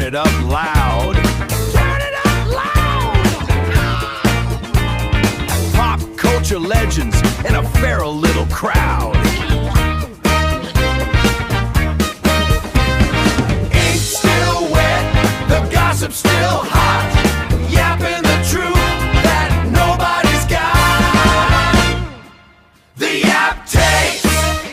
it up loud. Turn it up loud! Pop culture legends and a feral little crowd. Ink still wet, the gossip still hot. Yapping the truth that nobody's got. The Yap Tapes!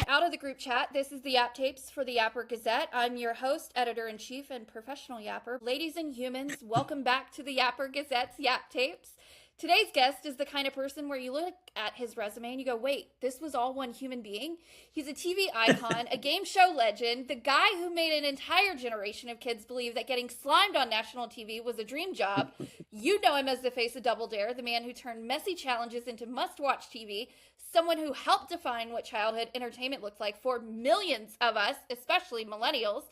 Out of the group chat, this is the Yap Tapes for the Yapper Gazette. I'm your host, editor-in-chief, and professional yapper. Ladies and humans, welcome back to the Yapper Gazette's Yap Tapes. Today's guest is the kind of person where you look at his resume and you go, wait, this was all one human being? He's a TV icon, a game show legend, the guy who made an entire generation of kids believe that getting slimed on national TV was a dream job. You know him as the face of Double Dare, the man who turned messy challenges into must-watch TV, someone who helped define what childhood entertainment looked like for millions of us, especially millennials.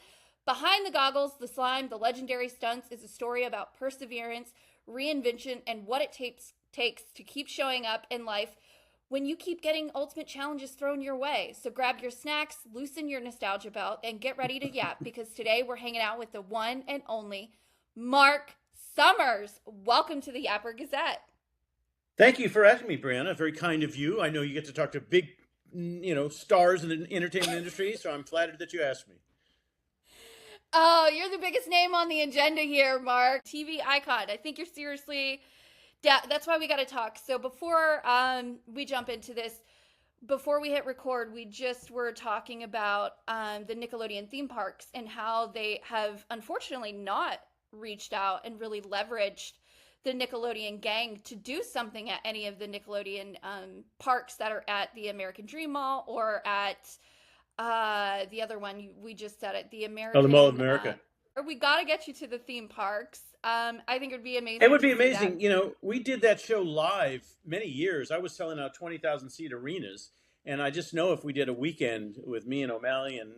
Behind the goggles, the slime, the legendary stunts is a story about perseverance, reinvention, and what it takes to keep showing up in life when you keep getting ultimate challenges thrown your way. So grab your snacks, loosen your nostalgia belt, and get ready to yap, because today we're hanging out with the one and only Marc Summers. Welcome to the Yapper Gazette. Thank you for asking me, Brianna. Very kind of you. I know you get to talk to big, stars in the entertainment industry, so I'm flattered that you asked me. Oh, you're the biggest name on the agenda here, Marc. TV icon. I think you're seriously... Yeah, that's why we got to talk. So before we jump into this, before we hit record, we just were talking about the Nickelodeon theme parks and how they have unfortunately not reached out and really leveraged the Nickelodeon gang to do something at any of the Nickelodeon parks that are at the American Dream Mall or at the other one we just said it, the American. Oh, the Mall of America. We got to get you to the theme parks. I think it would be amazing. It would be amazing. We did that show live many years. I was selling out 20,000 seat arenas. And I just know if we did a weekend with me and O'Malley and,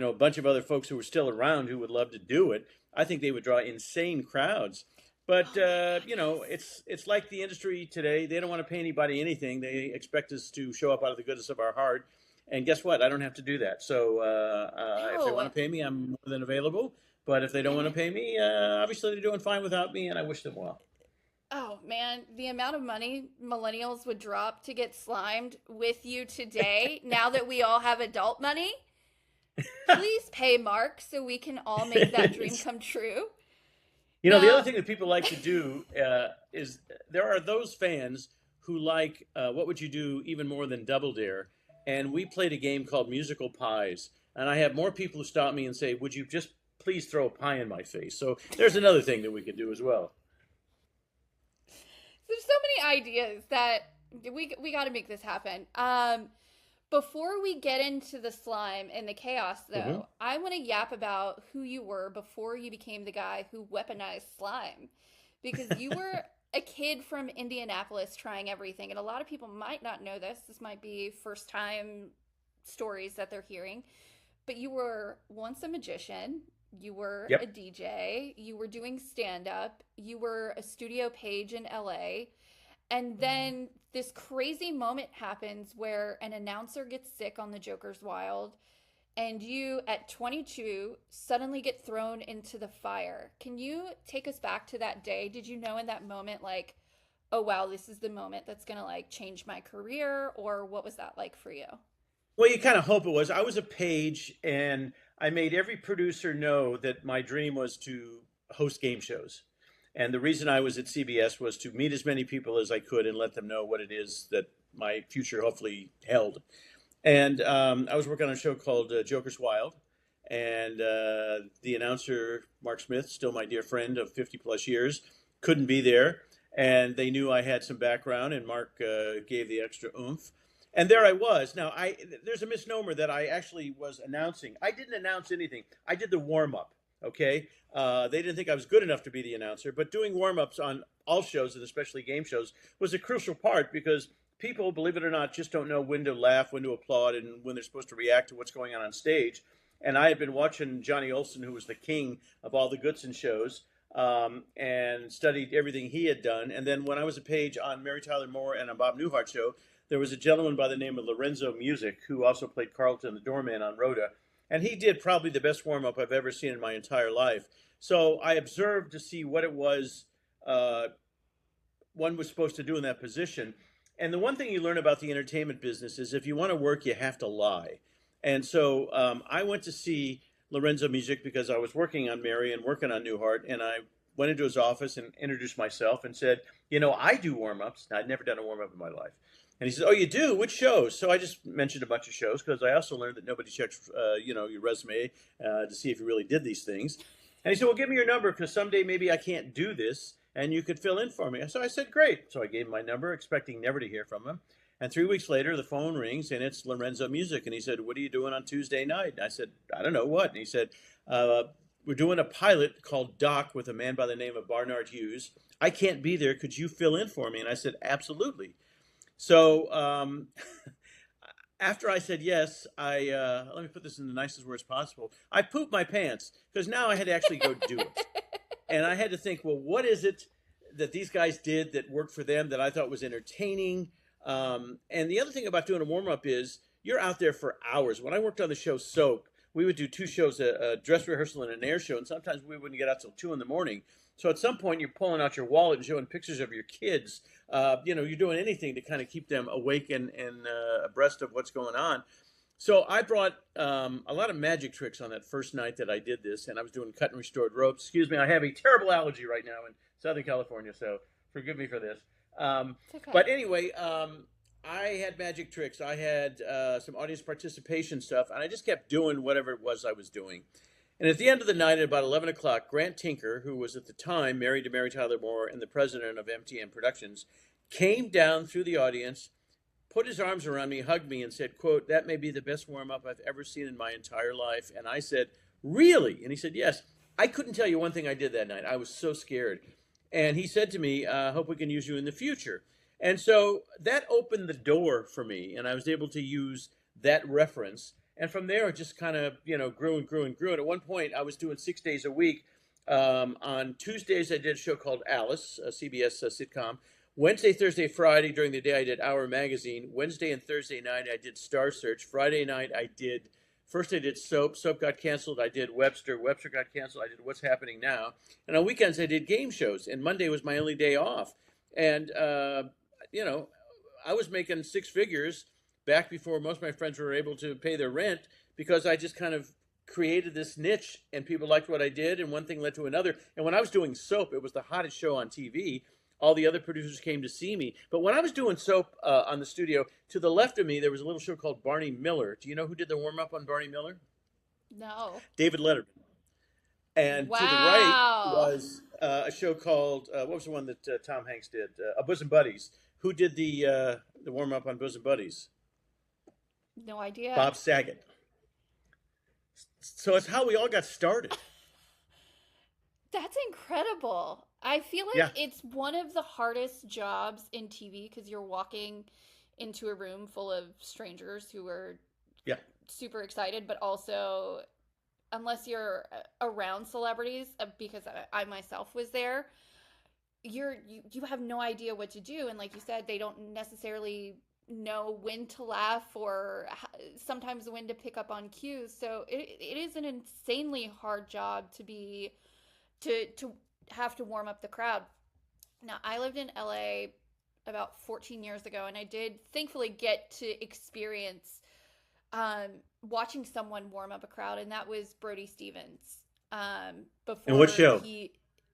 a bunch of other folks who were still around who would love to do it, I think they would draw insane crowds. But, it's like the industry today. They don't want to pay anybody anything. They expect us to show up out of the goodness of our heart. And guess what? I don't have to do that. So if they want to pay me, I'm more than available. But if they don't want to pay me, obviously they're doing fine without me, and I wish them well. Oh, man, the amount of money millennials would drop to get slimed with you today, now that we all have adult money. Please pay Marc so we can all make that dream come true. The other thing that people like to do is there are those fans who like What Would You Do even more than Double Dare. And we played a game called Musical Pies. And I have more people who stop me and say, would you just please throw a pie in my face? So there's another thing that we could do as well. There's so many ideas that we got to make this happen. Before we get into the slime and the chaos, though, I want to yap about who you were before you became the guy who weaponized slime. Because you were a kid from Indianapolis trying everything. And a lot of people might not know this. This might be first time stories that they're hearing. But you were once a magician. You were a DJ. You were doing stand-up. You were a studio page in LA. And then this crazy moment happens where an announcer gets sick on the Joker's Wild. And you, at 22, suddenly get thrown into the fire. Can you take us back to that day? Did you know in that moment, like, oh, wow, this is the moment that's going to, change my career? Or what was that like for you? Well, you kind of hope it was. I was a page, and I made every producer know that my dream was to host game shows. And the reason I was at CBS was to meet as many people as I could and let them know what it is that my future hopefully held. And I was working on a show called Joker's Wild. And the announcer, Mark Smith, still my dear friend of 50 plus years, couldn't be there. And they knew I had some background, and Mark gave the extra oomph. And there I was. Now, there's a misnomer that I actually was announcing. I didn't announce anything. I did the warm-up, okay? They didn't think I was good enough to be the announcer, but doing warm-ups on all shows, and especially game shows, was a crucial part because people, believe it or not, just don't know when to laugh, when to applaud, and when they're supposed to react to what's going on stage. And I had been watching Johnny Olson, who was the king of all the Goodson shows, and studied everything he had done. And then when I was a page on Mary Tyler Moore and a Bob Newhart show, there was a gentleman by the name of Lorenzo Music, who also played Carlton the doorman on Rhoda. And he did probably the best warm-up I've ever seen in my entire life. So I observed to see what it was one was supposed to do in that position. And the one thing you learn about the entertainment business is if you want to work, you have to lie. And so I went to see Lorenzo Music because I was working on Mary and working on Newhart. And I went into his office and introduced myself and said, I do warm-ups. I'd never done a warm-up in my life. And he said, "Oh, you do? Which shows?" So I just mentioned a bunch of shows because I also learned that nobody checks, your resume to see if you really did these things. And he said, "Well, give me your number because someday maybe I can't do this and you could fill in for me." So I said, "Great." So I gave him my number, expecting never to hear from him. And 3 weeks later, the phone rings and it's Lorenzo Music. And he said, "What are you doing on Tuesday night?" And I said, "I don't know what." And he said, "We're doing a pilot called Doc with a man by the name of Barnard Hughes. I can't be there. Could you fill in for me?" And I said, "Absolutely." So after I said yes, let me put this in the nicest words possible. I pooped my pants because now I had to actually go do it. And I had to think, well, what is it that these guys did that worked for them that I thought was entertaining? And the other thing about doing a warm-up is you're out there for hours. When I worked on the show Soap, we would do 2 shows, a dress rehearsal and an air show, and sometimes we wouldn't get out till 2 in the morning. So at some point, you're pulling out your wallet and showing pictures of your kids. You're doing anything to kind of keep them awake and abreast of what's going on. So I brought a lot of magic tricks on that first night that I did this, and I was doing cut and restored ropes. Excuse me, I have a terrible allergy right now in Southern California, so forgive me for this. Okay. But anyway, I had magic tricks. I had some audience participation stuff, and I just kept doing whatever it was I was doing. And at the end of the night, at about 11 o'clock, Grant Tinker, who was at the time married to Mary Tyler Moore and the president of MTM Productions, came down through the audience, put his arms around me, hugged me, and said, quote, "That may be the best warm-up I've ever seen in my entire life." And I said, "Really?" And he said, "Yes." I couldn't tell you one thing I did that night. I was so scared. And he said to me, "Hope we can use you in the future." And so that opened the door for me, and I was able to use that reference. And from there, it just kind of, grew and grew and grew. And at one point, I was doing 6 days a week. On Tuesdays, I did a show called Alice, a CBS sitcom. Wednesday, Thursday, Friday, during the day, I did Hour Magazine. Wednesday and Thursday night, I did Star Search. Friday night, I did Soap. Soap got canceled. I did Webster. Webster got canceled. I did What's Happening Now. And on weekends, I did game shows. And Monday was my only day off. And, I was making 6 figures back before most of my friends were able to pay their rent because I just kind of created this niche and people liked what I did and one thing led to another. And when I was doing Soap, it was the hottest show on TV. All the other producers came to see me. But when I was doing Soap on the studio, to the left of me, there was a little show called Barney Miller. Do you know who did the warm-up on Barney Miller? No. David Letterman. And Wow. to the right was a show called, what was the one that Tom Hanks did? Bosom Buddies. Who did the warm-up on Bosom Buddies? No idea. Bob Saget. So it's how we all got started. That's incredible. I feel like it's one of the hardest jobs in TV because you're walking into a room full of strangers who are super excited, but also, unless you're around celebrities, because I myself was there, you have no idea what to do. And like you said, they don't necessarily know when to laugh or sometimes when to pick up on cues. So it is an insanely hard job to have to warm up the crowd. Now, I lived in LA about 14 years ago, and I did thankfully get to experience watching someone warm up a crowd, and that was Brody Stevens. Before and what show?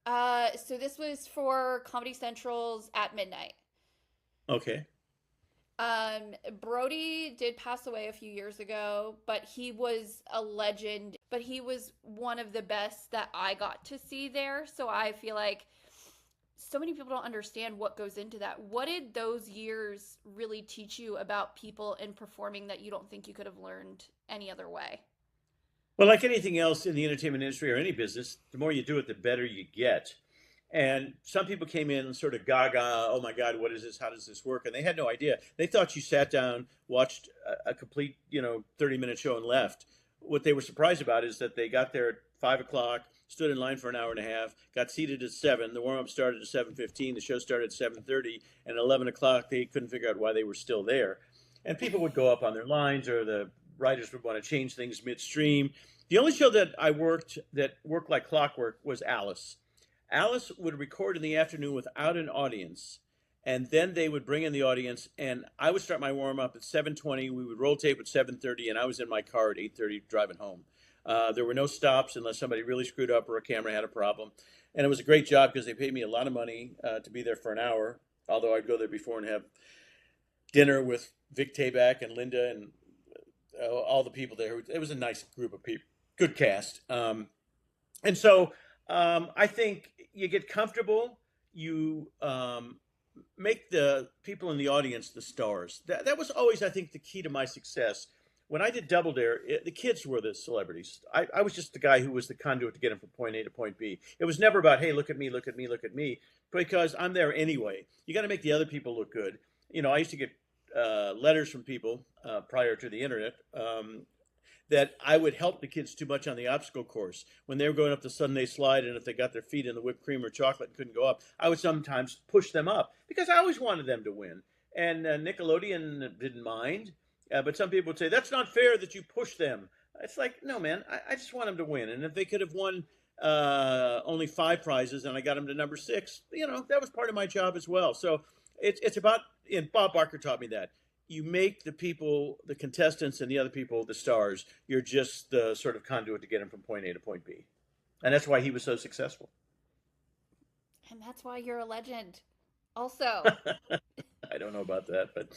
So this was for Comedy Central's At Midnight. Okay. Brody did pass away a few years ago, but he was a legend. But he was one of the best that I got to see there. So I feel like so many people don't understand what goes into that. What did those years really teach you about people and performing that you don't think you could have learned any other way? Well, like anything else in the entertainment industry or any business, the more you do it, the better you get. And some people came in and sort of gaga, "Oh my God, what is this? How does this work?" And they had no idea. They thought you sat down, watched a complete, 30-minute show and left. What they were surprised about is that they got there at 5 o'clock, stood in line for an hour and a half, got seated at 7. The warm-up started at 7:15. The show started at 7:30. And at 11 o'clock, they couldn't figure out why they were still there. And people would go up on their lines, or the writers would want to change things midstream. The only show that I worked that worked like clockwork was Alice. Alice would record in the afternoon without an audience, and then they would bring in the audience, and I would start my warm up at 7:20. We would roll tape at 7:30, and I was in my car at 8:30 driving home. There were no stops unless somebody really screwed up or a camera had a problem, and it was a great job because they paid me a lot of money to be there for an hour. Although I'd go there before and have dinner with Vic Tayback and Linda and all the people there. It was a nice group of people, good cast. And so I think you get comfortable, you make the people in the audience the stars. That was always, I think, the key to my success. When I did Double Dare, the kids were the celebrities. I was just the guy who was the conduit to get them from point A to point B. It was never about, hey, look at me, look at me, look at me, because I'm there anyway. You got to make the other people look good. You know, I used to get letters from people prior to the internet that I would help the kids too much on the obstacle course. When they were going up the Sunday slide, and if they got their feet in the whipped cream or chocolate and couldn't go up, I would sometimes push them up because I always wanted them to win. And Nickelodeon didn't mind. But some people would say, that's not fair that you push them. It's like, no, man, I just want them to win. And if they could have won only 5 prizes and I got them to number 6, you know, that was part of my job as well. So it's about, and Bob Barker taught me that. You make the people, the contestants and the other people, the stars. You're just the sort of conduit to get them from point A to point B. And that's why he was so successful. And that's why you're a legend. Also. I don't know about that, but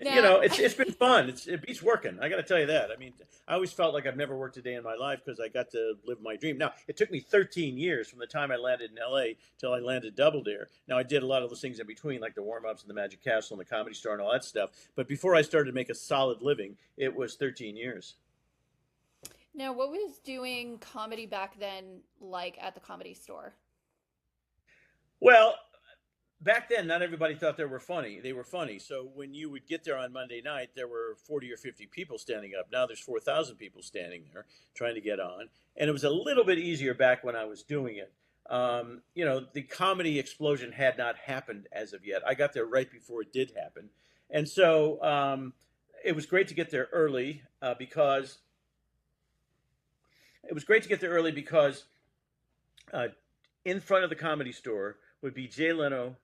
No. you know, it's been fun. It beats working. I got to tell you that. I mean, I always felt like I've never worked a day in my life because I got to live my dream. Now, it took me 13 years from the time I landed in LA till I landed Double Dare. Now, I did a lot of those things in between, like the warm-ups and the Magic Castle and the Comedy Store and all that stuff. But before I started to make a solid living, it was 13 years. Now, what was doing comedy back then like at the Comedy Store? Well, back then, not everybody thought they were funny. They were funny. So when you would get there on Monday night, there were 40 or 50 people standing up. Now there's 4,000 people standing there trying to get on. And it was a little bit easier back when I was doing it. You know, the comedy explosion had not happened as of yet. I got there right before it did happen. And so it was great to get there early because in front of the Comedy Store would be Jay Leno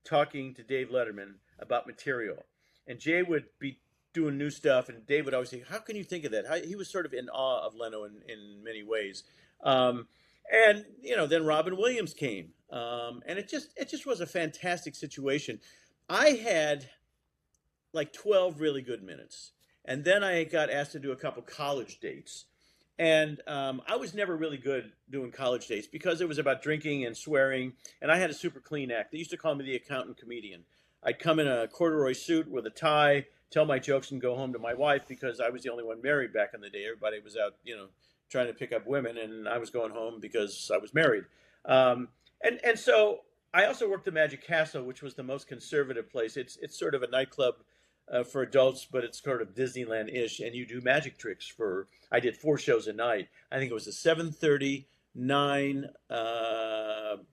talking to Dave Letterman about material. And Jay would be doing new stuff, and Dave would always say, how can you think of that? He was sort of in awe of Leno in many ways. And, you know, then Robin Williams came. And it just was a fantastic situation. I had like 12 really good minutes. And then I got asked to do a couple college dates. And I was never really good doing college dates because it was about drinking and swearing, and I had a super clean act. They used to call me the accountant comedian. I'd come in a corduroy suit with a tie, tell my jokes, and go home to my wife because I was the only one married back in the day. Everybody was out, you know, trying to pick up women, and I was going home because I was married. And so I also worked the Magic Castle, which was the most conservative place. It's sort of a nightclub for adults, but it's sort of Disneyland-ish, and you do magic tricks I did 4 shows a night. I think it was a 7:30, 9,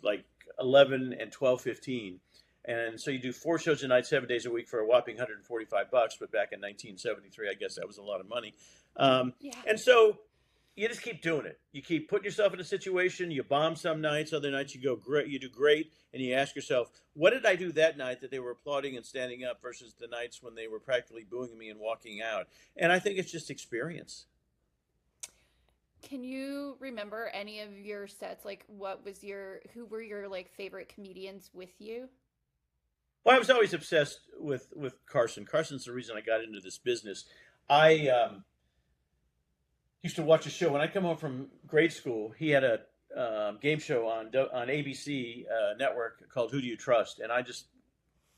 like 11, and 12:15. And so you do 4 shows a night, 7 days a week for a whopping $145. But back in 1973, I guess that was a lot of money. Yeah. And so you just keep doing it. You keep putting yourself in a situation. You bomb some nights. Other nights you go great. You do great, and you ask yourself, "What did I do that night that they were applauding and standing up versus the nights when they were practically booing me and walking out?" And I think it's just experience. Can you remember any of your sets? Like, who were your like favorite comedians with you? Well, I was always obsessed with Carson. Carson's the reason I got into this business. I used to watch a show when I come home from grade school. He had a game show on ABC network called Who Do You Trust? And I just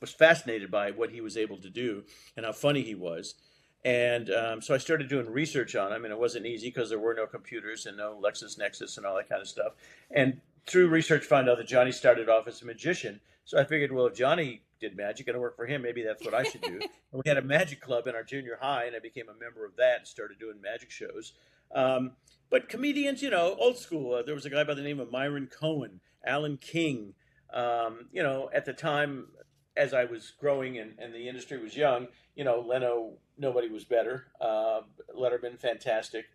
was fascinated by what he was able to do and how funny he was. And so I started doing research on him, and it wasn't easy because there were no computers and no LexisNexis and all that kind of stuff. And through research, found out that Johnny started off as a magician. So I figured, well, if Johnny did magic and it worked for him, maybe that's what I should do. And we had a magic club in our junior high, and I became a member of that and started doing magic shows. But comedians, you know, old school. There was a guy by the name of Myron Cohen, Alan King. You know, at the time, as I was growing and the industry was young, Leno, nobody was better. Letterman, fantastic.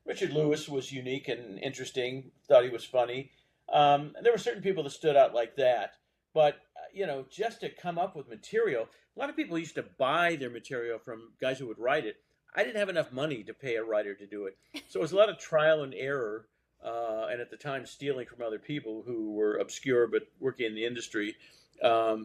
Richard Lewis was unique and interesting. Thought he was funny. And there were certain people that stood out like that. But just to come up with material, a lot of people used to buy their material from guys who would write it. I didn't have enough money to pay a writer to do it, so it was a lot of trial and error. And at the time, stealing from other people who were obscure but working in the industry,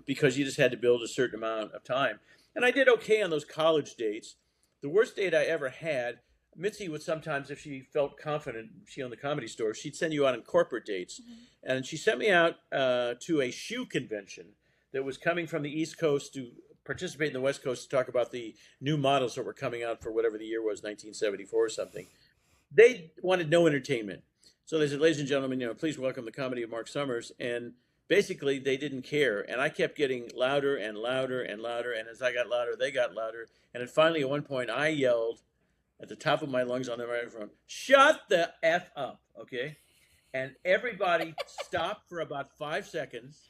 because you just had to build a certain amount of time. And I did okay on those college dates. The worst date I ever had, Mitzi would sometimes, if she felt confident, she owned the Comedy Store, she'd send you out on corporate dates. Mm-hmm. And she sent me out to a shoe convention that was coming from the East Coast to participate in the West Coast to talk about the new models that were coming out for whatever the year was, 1974 or something. They wanted no entertainment. So they said, ladies and gentlemen, please welcome the comedy of Marc Summers. And basically, they didn't care. And I kept getting louder and louder and louder. And as I got louder, they got louder. And then finally, at one point, I yelled at the top of my lungs on the microphone, "Shut the F up," okay? And everybody stopped for about 5 seconds,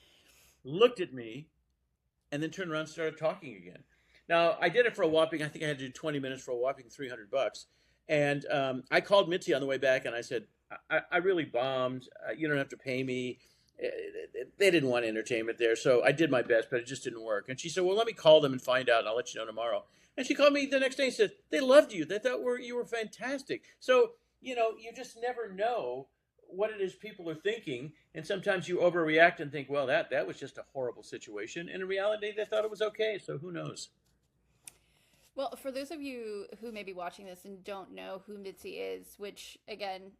looked at me, and then turned around and started talking again. Now, I did it for a whopping, I think I had to do 20 minutes for a whopping $300. And I called Mitzi on the way back, and I said, I really bombed. You don't have to pay me. They didn't want entertainment there, so I did my best, but it just didn't work. And she said, well, let me call them and find out, and I'll let you know tomorrow. And she called me the next day and said, they loved you. They thought you were fantastic. So, you just never know what it is people are thinking. And sometimes you overreact and think, well, that was just a horrible situation. And in reality, they thought it was okay. So who knows? Well, for those of you who may be watching this and don't know who Mitzi is, which, again,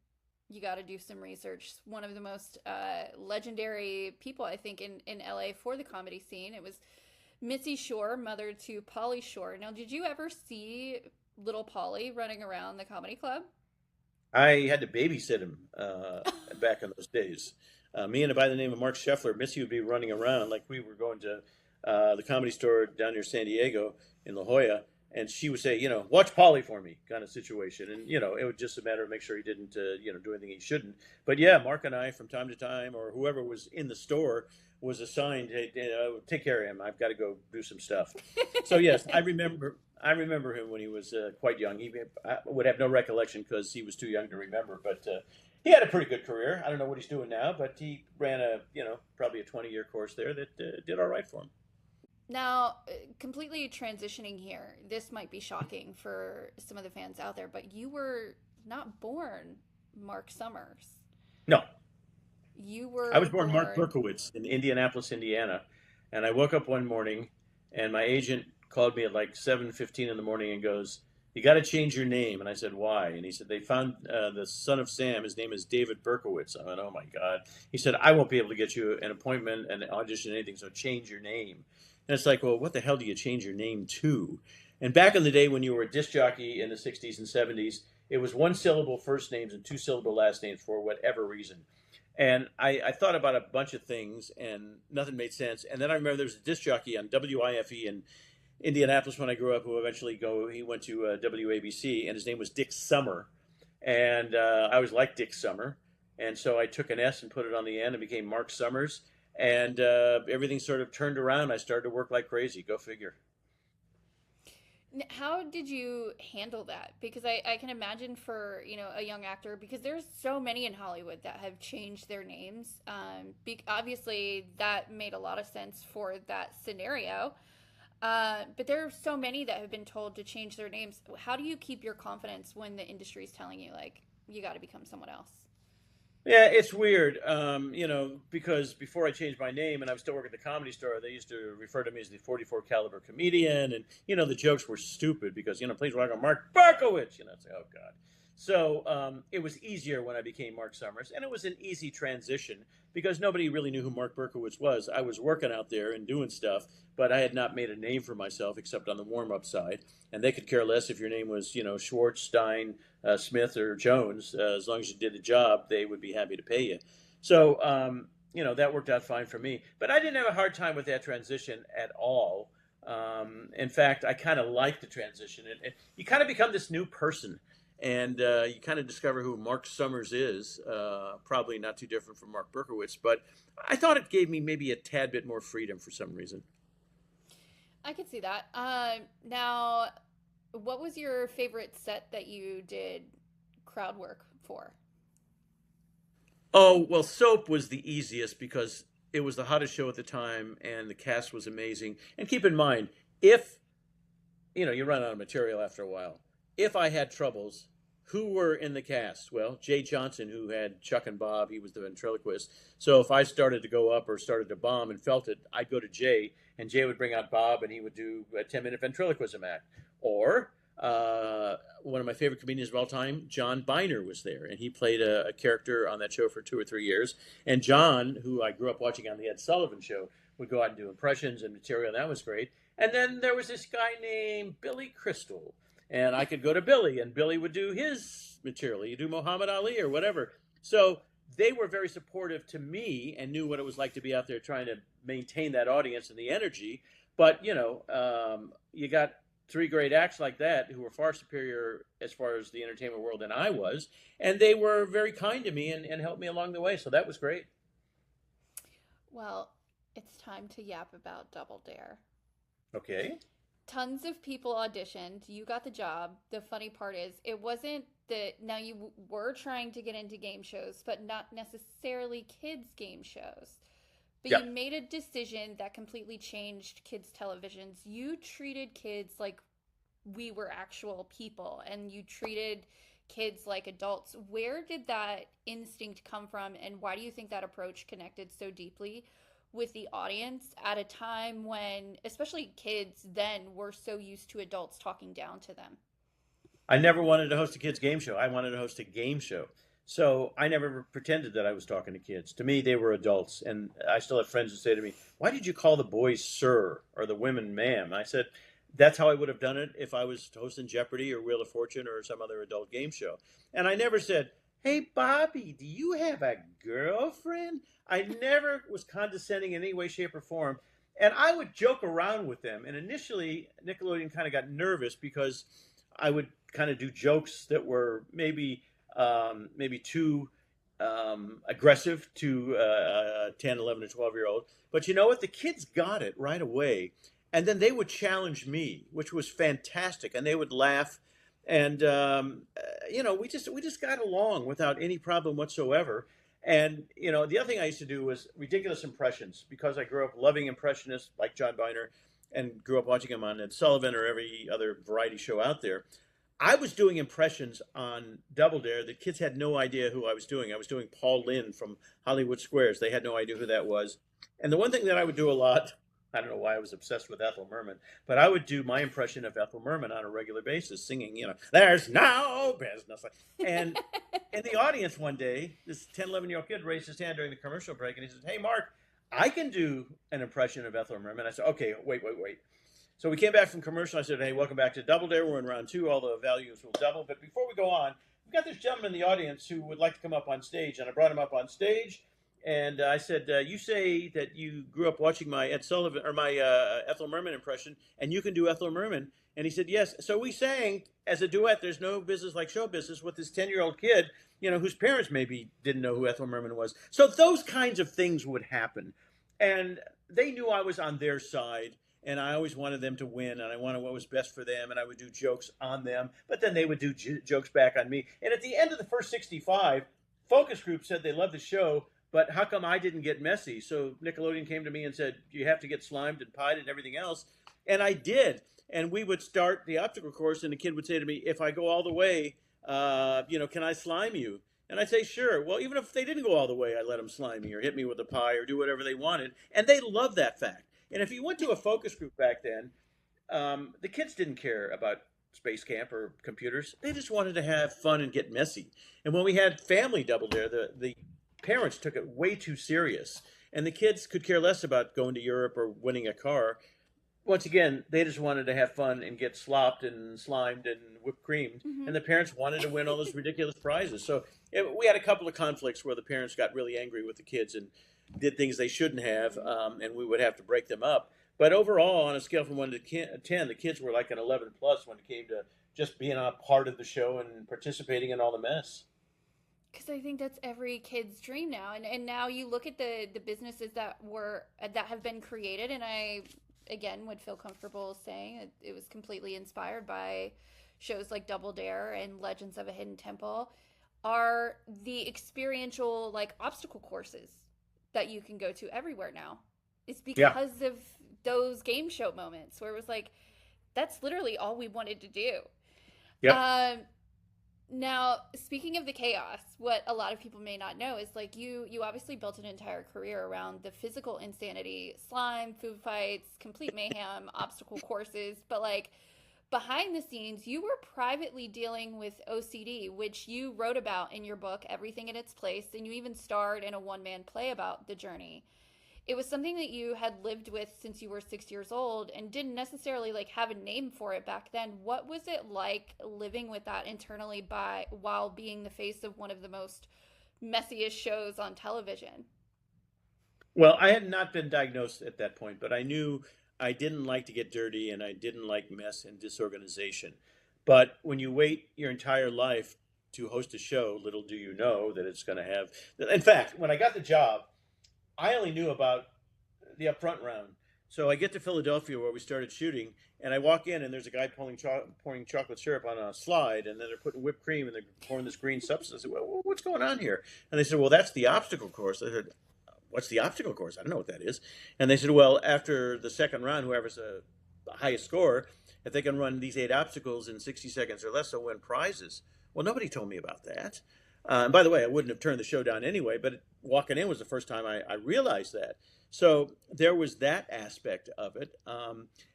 you got to do some research. One of the most legendary people, I think, in LA for the comedy scene. It was Mitzi Shore, mother to Pauly Shore. Now, did you ever see little Pauly running around the comedy club? I had to babysit him back in those days. Me and a guy by the name of Mark Scheffler, Missy would be running around like we were going to the Comedy Store down near San Diego in La Jolla, and she would say, watch Pauly for me, kind of situation. And, it was just a matter of make sure he didn't, do anything he shouldn't. But yeah, Mark and I, from time to time, or whoever was in the store, was assigned, hey, take care of him. I've got to go do some stuff. So yes, I remember him when he was quite young. I would have no recollection because he was too young to remember. But he had a pretty good career. I don't know what he's doing now, but he ran probably a 20-year course there that did all right for him. Now, completely transitioning here, this might be shocking for some of the fans out there, but you were not born Marc Summers. No. I was born Mark Berkowitz in Indianapolis, Indiana. And I woke up one morning and my agent called me at like 7:15 in the morning and goes, you got to change your name. And I said, why? And he said, they found the son of Sam. His name is David Berkowitz. I went, oh my God. He said, I won't be able to get you an appointment, an audition, anything. So change your name. And it's like, well, what the hell do you change your name to? And back in the day when you were a disc jockey in the 60s and 70s, it was 1-syllable first names and 2-syllable last names for whatever reason. And I thought about a bunch of things and nothing made sense. And then I remember there was a disc jockey on WIFE in Indianapolis when I grew up who eventually he went to WABC, and his name was Dick Summer. And I always liked Dick Summer. And so I took an S and put it on the end and became Marc Summers. And everything sort of turned around. I started to work like crazy. Go figure. How did you handle that? Because I can imagine for, a young actor, because there's so many in Hollywood that have changed their names. Obviously, that made a lot of sense for that scenario. But there are so many that have been told to change their names. How do you keep your confidence when the industry is telling you, like, you got to become someone else? Yeah, it's weird, because before I changed my name and I was still working at the Comedy Store, they used to refer to me as the 44 caliber comedian. And, the jokes were stupid because, please welcome Mark Berkowitz. It's like, oh, God. So it was easier when I became Marc Summers, and it was an easy transition because nobody really knew who Mark Berkowitz was. I was working out there and doing stuff, but I had not made a name for myself except on the warm-up side, and they could care less if your name was, Schwartz, Stein, Smith, or Jones. As long as you did the job, they would be happy to pay you. So, that worked out fine for me. But I didn't have a hard time with that transition at all. In fact, I kind of liked the transition. You kind of become this new person. and you kind of discover who Marc Summers is. Probably not too different from Mark Berkowitz, but I thought it gave me maybe a tad bit more freedom for some reason. I could see that. Now, what was your favorite set that you did crowd work for? Oh, well, Soap was the easiest because it was the hottest show at the time and the cast was amazing. And keep in mind, if, you run out of material after a while. If I had troubles, who were in the cast? Well, Jay Johnson, who had Chuck and Bob, he was the ventriloquist. So if I started to go up or started to bomb and felt it, I'd go to Jay, and Jay would bring out Bob, and he would do a 10-minute ventriloquism act. Or one of my favorite comedians of all time, John Biner, was there, and he played a character on that show for 2 or 3 years. And John, who I grew up watching on the Ed Sullivan Show, would go out and do impressions and material, and that was great. And then there was this guy named Billy Crystal, and I could go to Billy, and Billy would do his material. He'd do Muhammad Ali or whatever. So they were very supportive to me and knew what it was like to be out there trying to maintain that audience and the energy. But, you got 3 great acts like that who were far superior as far as the entertainment world than I was. And they were very kind to me and helped me along the way. So that was great. Well, it's time to yap about Double Dare. Okay. Tons of people auditioned. You got the job. The funny part is, it wasn't that now you were trying to get into game shows, but not necessarily kids' game shows. But Yeah. you made a decision that completely changed kids' televisions. You treated kids like we were actual people, and you treated kids like adults. Where did that instinct come from, and why do you think that approach connected so deeply with the audience at a time when, especially kids then, were so used to adults talking down to them? I never wanted to host a kids' game show. I wanted to host a game show. So I never pretended that I was talking to kids. To me, they were adults. And I still have friends who say to me, why did you call the boys sir or the women ma'am? And I said, that's how I would have done it if I was hosting Jeopardy or Wheel of Fortune or some other adult game show. And I never said, hey, Bobby, do you have a girlfriend? I never was condescending in any way, shape, or form. And I would joke around with them. And initially, Nickelodeon kind of got nervous because I would kind of do jokes that were maybe too aggressive to a 10, 11, or 12-year-old. But you know what? The kids got it right away. And then they would challenge me, which was fantastic. And they would laugh. And, we just got along without any problem whatsoever. And, the other thing I used to do was ridiculous impressions because I grew up loving impressionists like John Biner and grew up watching him on Ed Sullivan or every other variety show out there. I was doing impressions on Double Dare that kids had no idea who I was doing. I was doing Paul Lynde from Hollywood Squares. They had no idea who that was. And the one thing that I would do a lot, I don't know why I was obsessed with Ethel Merman, but I would do my impression of Ethel Merman on a regular basis, singing, there's no business. And in the audience one day, this 10, 11-year-old kid raised his hand during the commercial break, and he said, hey, Mark, I can do an impression of Ethel Merman. I said, okay, wait. So we came back from commercial. I said, hey, welcome back to Double Dare. We're in round 2. All the values will double. But before we go on, we've got this gentleman in the audience who would like to come up on stage. And I brought him up on stage. And I said, you say that you grew up watching my Ed Sullivan or my Ethel Merman impression, and you can do Ethel Merman. And he said, yes. So we sang as a duet, There's No Business Like Show Business, with this 10-year-old kid, whose parents maybe didn't know who Ethel Merman was. So those kinds of things would happen. And they knew I was on their side. And I always wanted them to win, and I wanted what was best for them, and I would do jokes on them, but then they would do jokes back on me. And at the end of the first 65, focus group said they loved the show, but how come I didn't get messy? So Nickelodeon came to me and said, you have to get slimed and pied and everything else. And I did. And we would start the obstacle course, and the kid would say to me, if I go all the way, can I slime you? And I'd say, sure. Well, even if they didn't go all the way, I'd let them slime me or hit me with a pie or do whatever they wanted. And they loved that fact. And if you went to a focus group back then, the kids didn't care about space camp or computers. They just wanted to have fun and get messy. And when we had family Double Dare, the parents took it way too serious. And the kids could care less about going to Europe or winning a car. Once again, they just wanted to have fun and get slopped and slimed and whipped creamed. Mm-hmm. And the parents wanted to win all those ridiculous prizes. So we had a couple of conflicts where the parents got really angry with the kids and did things they shouldn't have, and we would have to break them up. But overall, on a scale from 1 to 10, the kids were like an 11 plus when it came to just being a part of the show and participating in all the mess. Because I think that's every kid's dream now, and now you look at the businesses that have been created, and I again would feel comfortable saying it was completely inspired by shows like Double Dare and Legends of a Hidden Temple, are the experiential like obstacle courses that you can go to everywhere now. It's Yeah. because of those game show moments where it was like that's literally all we wanted to do. Yep. Now, speaking of the chaos, what a lot of people may not know is like you obviously built an entire career around the physical insanity, slime, food fights, complete mayhem, obstacle courses, but like behind the scenes, you were privately dealing with OCD, which you wrote about in your book, Everything in Its Place, and you even starred in a one-man play about the journey. It was something that you had lived with since you were 6 years old and didn't necessarily like have a name for it back then. What was it like living with that internally while being the face of one of the most messiest shows on television? Well, I had not been diagnosed at that point, but I knew I didn't like to get dirty and I didn't like mess and disorganization. But when you wait your entire life to host a show, little do you know that it's going to have. In fact, when I got the job, I only knew about the upfront round. So I get to Philadelphia where we started shooting, and I walk in, and there's a guy pouring chocolate syrup on a slide, and then they're putting whipped cream, and they're pouring this green substance. I said, well, what's going on here? And they said, well, that's the obstacle course. I said, what's the obstacle course? I don't know what that is. And they said, well, after the second round, whoever's the highest score, if they can run these 8 obstacles in 60 seconds or less, they'll win prizes. Well, nobody told me about that. And by the way, I wouldn't have turned the show down anyway, but walking in was the first time I realized that. So there was that aspect of it.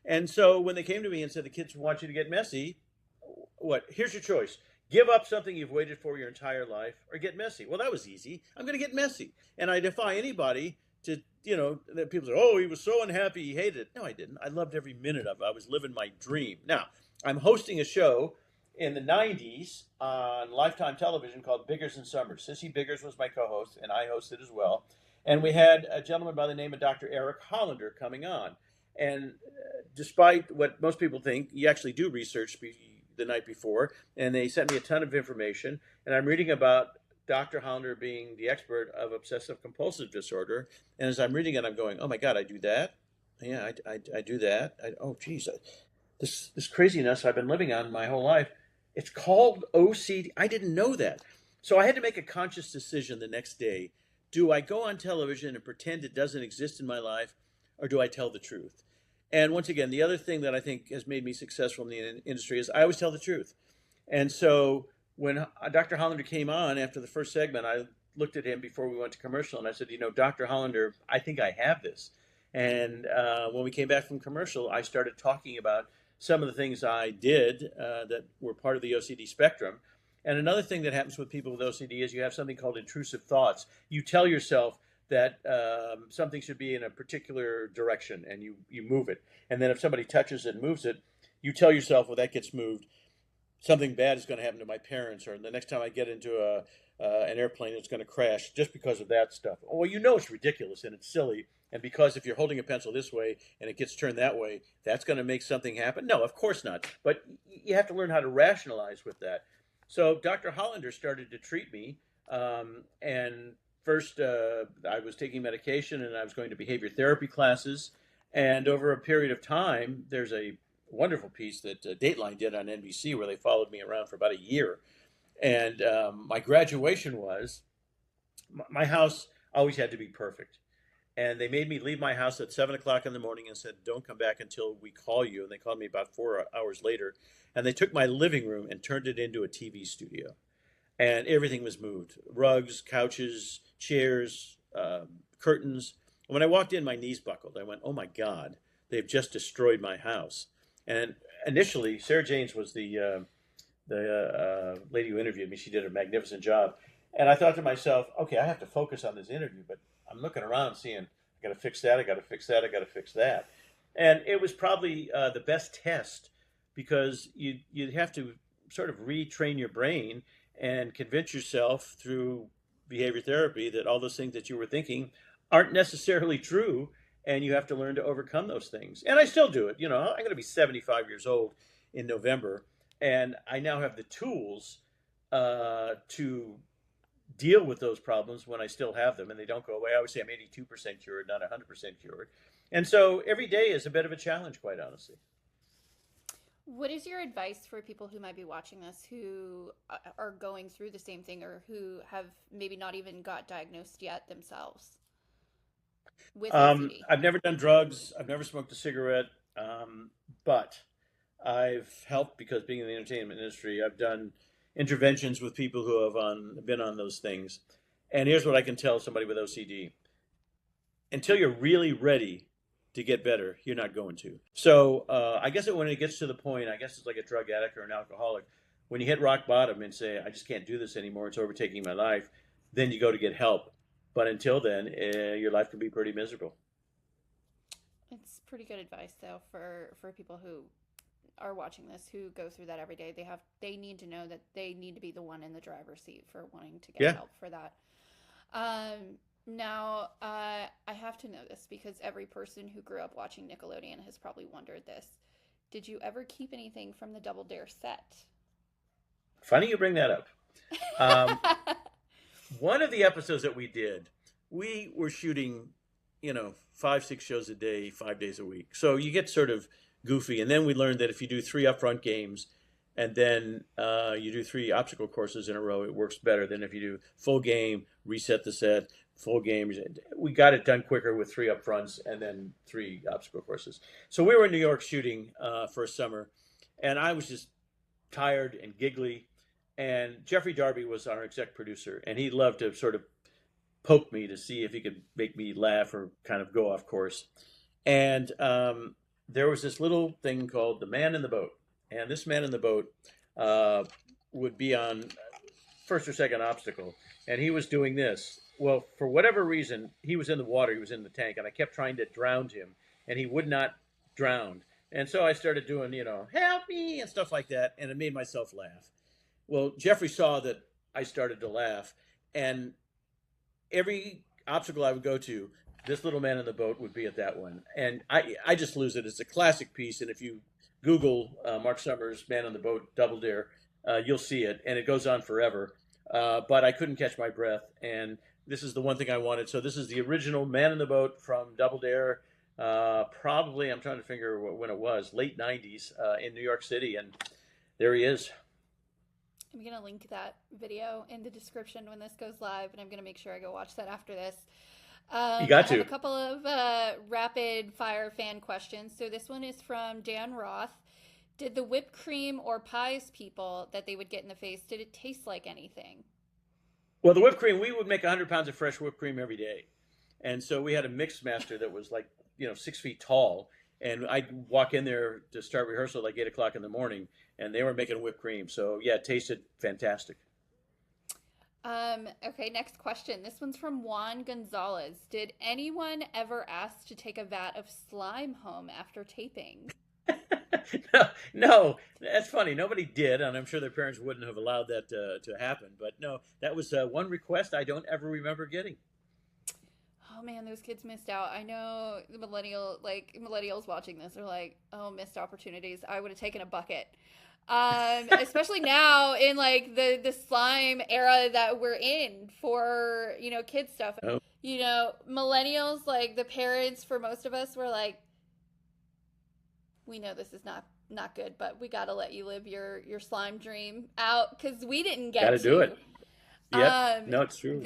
And so when they came to me and said, the kids want you to get messy, here's your choice. Give up something you've waited for your entire life or get messy. Well, that was easy. I'm going to get messy. And I defy anybody to, that people say, oh, he was so unhappy, he hated it. No, I didn't. I loved every minute of it. I was living my dream. Now, I'm hosting a show in the 90s on Lifetime television called Biggers and Summers. Sissy Biggers was my co-host, and I hosted as well. And we had a gentleman by the name of Dr. Eric Hollander coming on. And despite what most people think, you actually do research the night before, and they sent me a ton of information. And I'm reading about Dr. Hollander being the expert of obsessive compulsive disorder. And as I'm reading it, I'm going, oh my God, I do that? Yeah, I do that. Oh, geez, this craziness I've been living on my whole life. It's called OCD. I didn't know that. So I had to make a conscious decision the next day. Do I go on television and pretend it doesn't exist in my life, or do I tell the truth? And once again, the other thing that I think has made me successful in the industry is I always tell the truth. And so when Dr. Hollander came on after the first segment, I looked at him before we went to commercial, and I said, Dr. Hollander, I think I have this. And when we came back from commercial, I started talking about some of the things I did that were part of the OCD spectrum. And another thing that happens with people with OCD is you have something called intrusive thoughts. You tell yourself that something should be in a particular direction, and you move it. And then if somebody touches it and moves it, you tell yourself, well, that gets moved. Something bad is going to happen to my parents, or the next time I get into an airplane, it's going to crash just because of that stuff. Well, it's ridiculous and it's silly. And because if you're holding a pencil this way and it gets turned that way, that's going to make something happen? No, of course not. But you have to learn how to rationalize with that. So Dr. Hollander started to treat me. And first, I was taking medication and I was going to behavior therapy classes. And over a period of time, there's a wonderful piece that Dateline did on NBC where they followed me around for about a year. And my graduation was, my house always had to be perfect. And they made me leave my house at 7 o'clock in the morning and said, don't come back until we call you. And they called me about 4 hours later. And they took my living room and turned it into a TV studio. And everything was moved. Rugs, couches, chairs, curtains. When I walked in, my knees buckled. I went, oh my God, they've just destroyed my house. And initially, Sarah Janes was the lady who interviewed me. She did a magnificent job. And I thought to myself, okay, I have to focus on this interview, but I'm looking around seeing, I got to fix that, I got to fix that, I got to fix that. And it was probably the best test because you'd have to sort of retrain your brain and convince yourself through behavior therapy that all those things that you were thinking aren't necessarily true. and you have to learn to overcome those things. And I still do it. I'm going to be 75 years old in November, and I now have the tools to deal with those problems when I still have them and they don't go away. I always say I'm 82% cured, not 100% cured. And so every day is a bit of a challenge, quite honestly. What is your advice for people who might be watching this who are going through the same thing or who have maybe not even got diagnosed yet themselves with OCD? I've never done drugs. I've never smoked a cigarette. But I've helped because being in the entertainment industry, I've done interventions with people who have been on those things. And here's what I can tell somebody with OCD. Until you're really ready to get better, you're not going to. So I guess when it gets to the point, I guess it's like a drug addict or an alcoholic, when you hit rock bottom and say, I just can't do this anymore, it's overtaking my life, then you go to get help. But until then, your life can be pretty miserable. It's pretty good advice, though, for people who are watching this, who go through that every day. They need to know that they need to be the one in the driver's seat for wanting to get help for that. Now, I have to know this because every person who grew up watching Nickelodeon has probably wondered this. Did you ever keep anything from the Double Dare set? Funny you bring that up. One of the episodes that we did, we were shooting, 5-6 shows a day, 5 days a week. So you get sort of goofy. And then we learned that if you do 3 upfront games and then you do 3 obstacle courses in a row, it works better than if you do full game, reset the set, full game. We got it done quicker with 3 upfronts and then 3 obstacle courses. So we were in New York shooting for a summer, and I was just tired and giggly. And Jeffrey Darby was our exec producer, and he loved to sort of poke me to see if he could make me laugh or kind of go off course. And there was this little thing called the man in the boat. And this man in the boat would be on first or second obstacle. And he was doing this. Well, for whatever reason, he was in the water, he was in the tank, and I kept trying to drown him, and he would not drown. And so I started doing, help me and stuff like that, and it made myself laugh. Well, Jeffrey saw that I started to laugh, and every obstacle I would go to, this little man in the boat would be at that one. And I just lose it. It's a classic piece, and if you Google Marc Summers, Man on the Boat, Double Dare, you'll see it, and it goes on forever. But I couldn't catch my breath, and this is the one thing I wanted. So this is the original Man in the Boat from Double Dare, probably, I'm trying to figure when it was, late 90s in New York City, and there he is. I'm going to link that video in the description when this goes live, and I'm going to make sure I go watch that after this. You got to. I have a couple of rapid fire fan questions. So this one is from Dan Roth. Did the whipped cream or pies people that they would get in the face, did it taste like anything? Well, the whipped cream, we would make 100 pounds of fresh whipped cream every day. And so we had a mix master that was like, 6 feet tall. And I'd walk in there to start rehearsal at like 8 o'clock in the morning, and they were making whipped cream. So, yeah, it tasted fantastic. Okay, next question. This one's from Juan Gonzalez. Did anyone ever ask to take a vat of slime home after taping? No, that's funny. Nobody did, and I'm sure their parents wouldn't have allowed that to happen. But no, that was one request I don't ever remember getting. Oh man, those kids missed out. I know the millennials watching this are like, oh, missed opportunities. I would have taken a bucket. Especially now in like the slime era that we're in for, kid stuff. Oh. Millennials, like the parents for most of us were like, we know this is not good, but we got to let you live your slime dream out because we didn't get to. Got to do it. Yep. No, it's true.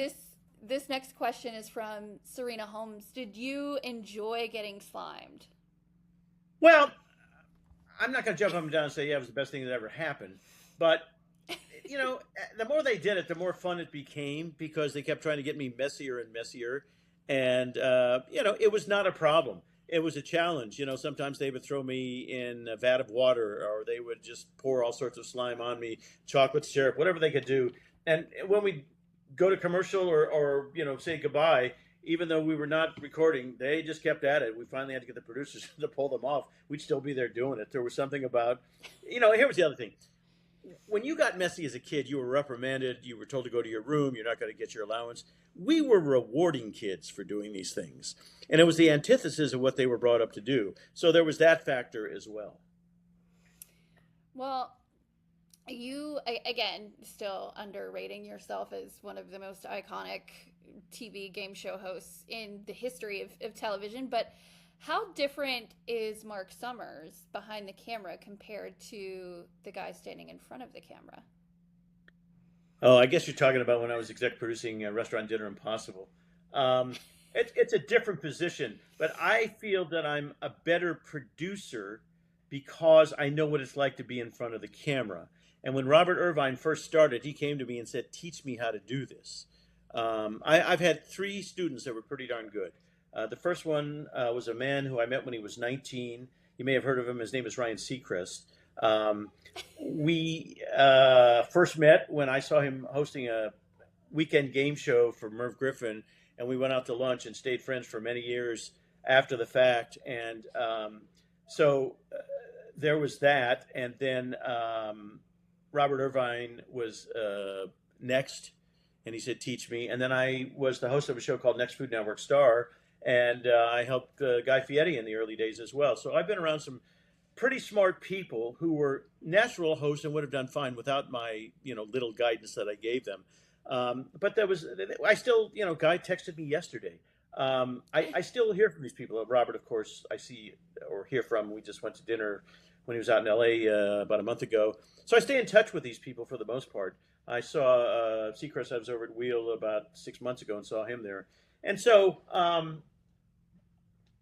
This next question is from Serena Holmes. Did you enjoy getting slimed? Well, I'm not going to jump up and down and say, yeah, it was the best thing that ever happened. But, the more they did it, the more fun it became because they kept trying to get me messier and messier. And, it was not a problem. It was a challenge. Sometimes they would throw me in a vat of water or they would just pour all sorts of slime on me, chocolate syrup, whatever they could do. And when we go to commercial or say goodbye, even though we were not recording, they just kept at it. We finally had to get the producers to pull them off. We'd still be there doing it. There was something about, here was the other thing. when you got messy as a kid, you were reprimanded. You were told to go to your room. You're not going to get your allowance. We were rewarding kids for doing these things. And it was the antithesis of what they were brought up to do. So there was that factor as well. Well, you, again, still underrating yourself as one of the most iconic TV game show hosts in the history of television. But how different is Marc Summers behind the camera compared to the guy standing in front of the camera? Oh, I guess you're talking about when I was exec producing Restaurant Dinner Impossible. It's a different position, but I feel that I'm a better producer because I know what it's like to be in front of the camera. And when Robert Irvine first started, he came to me and said, "Teach me how to do this." I've had 3 students that were pretty darn good. The first one was a man who I met when he was 19. You may have heard of him. His name is Ryan Seacrest. We first met when I saw him hosting a weekend game show for Merv Griffin, and we went out to lunch and stayed friends for many years after the fact. And so there was that. And then Robert Irvine was next, and he said, "Teach me." And then I was the host of a show called Next Food Network Star, and I helped Guy Fieri in the early days as well. So I've been around some pretty smart people who were natural hosts and would have done fine without my, little guidance that I gave them. But I still, Guy texted me yesterday. I still hear from these people. Robert, of course, I see or hear from. We just went to dinner when he was out in LA about a month ago. So I stay in touch with these people for the most part. I saw Seacrest. I was over at Wheel about 6 months ago and saw him there. And so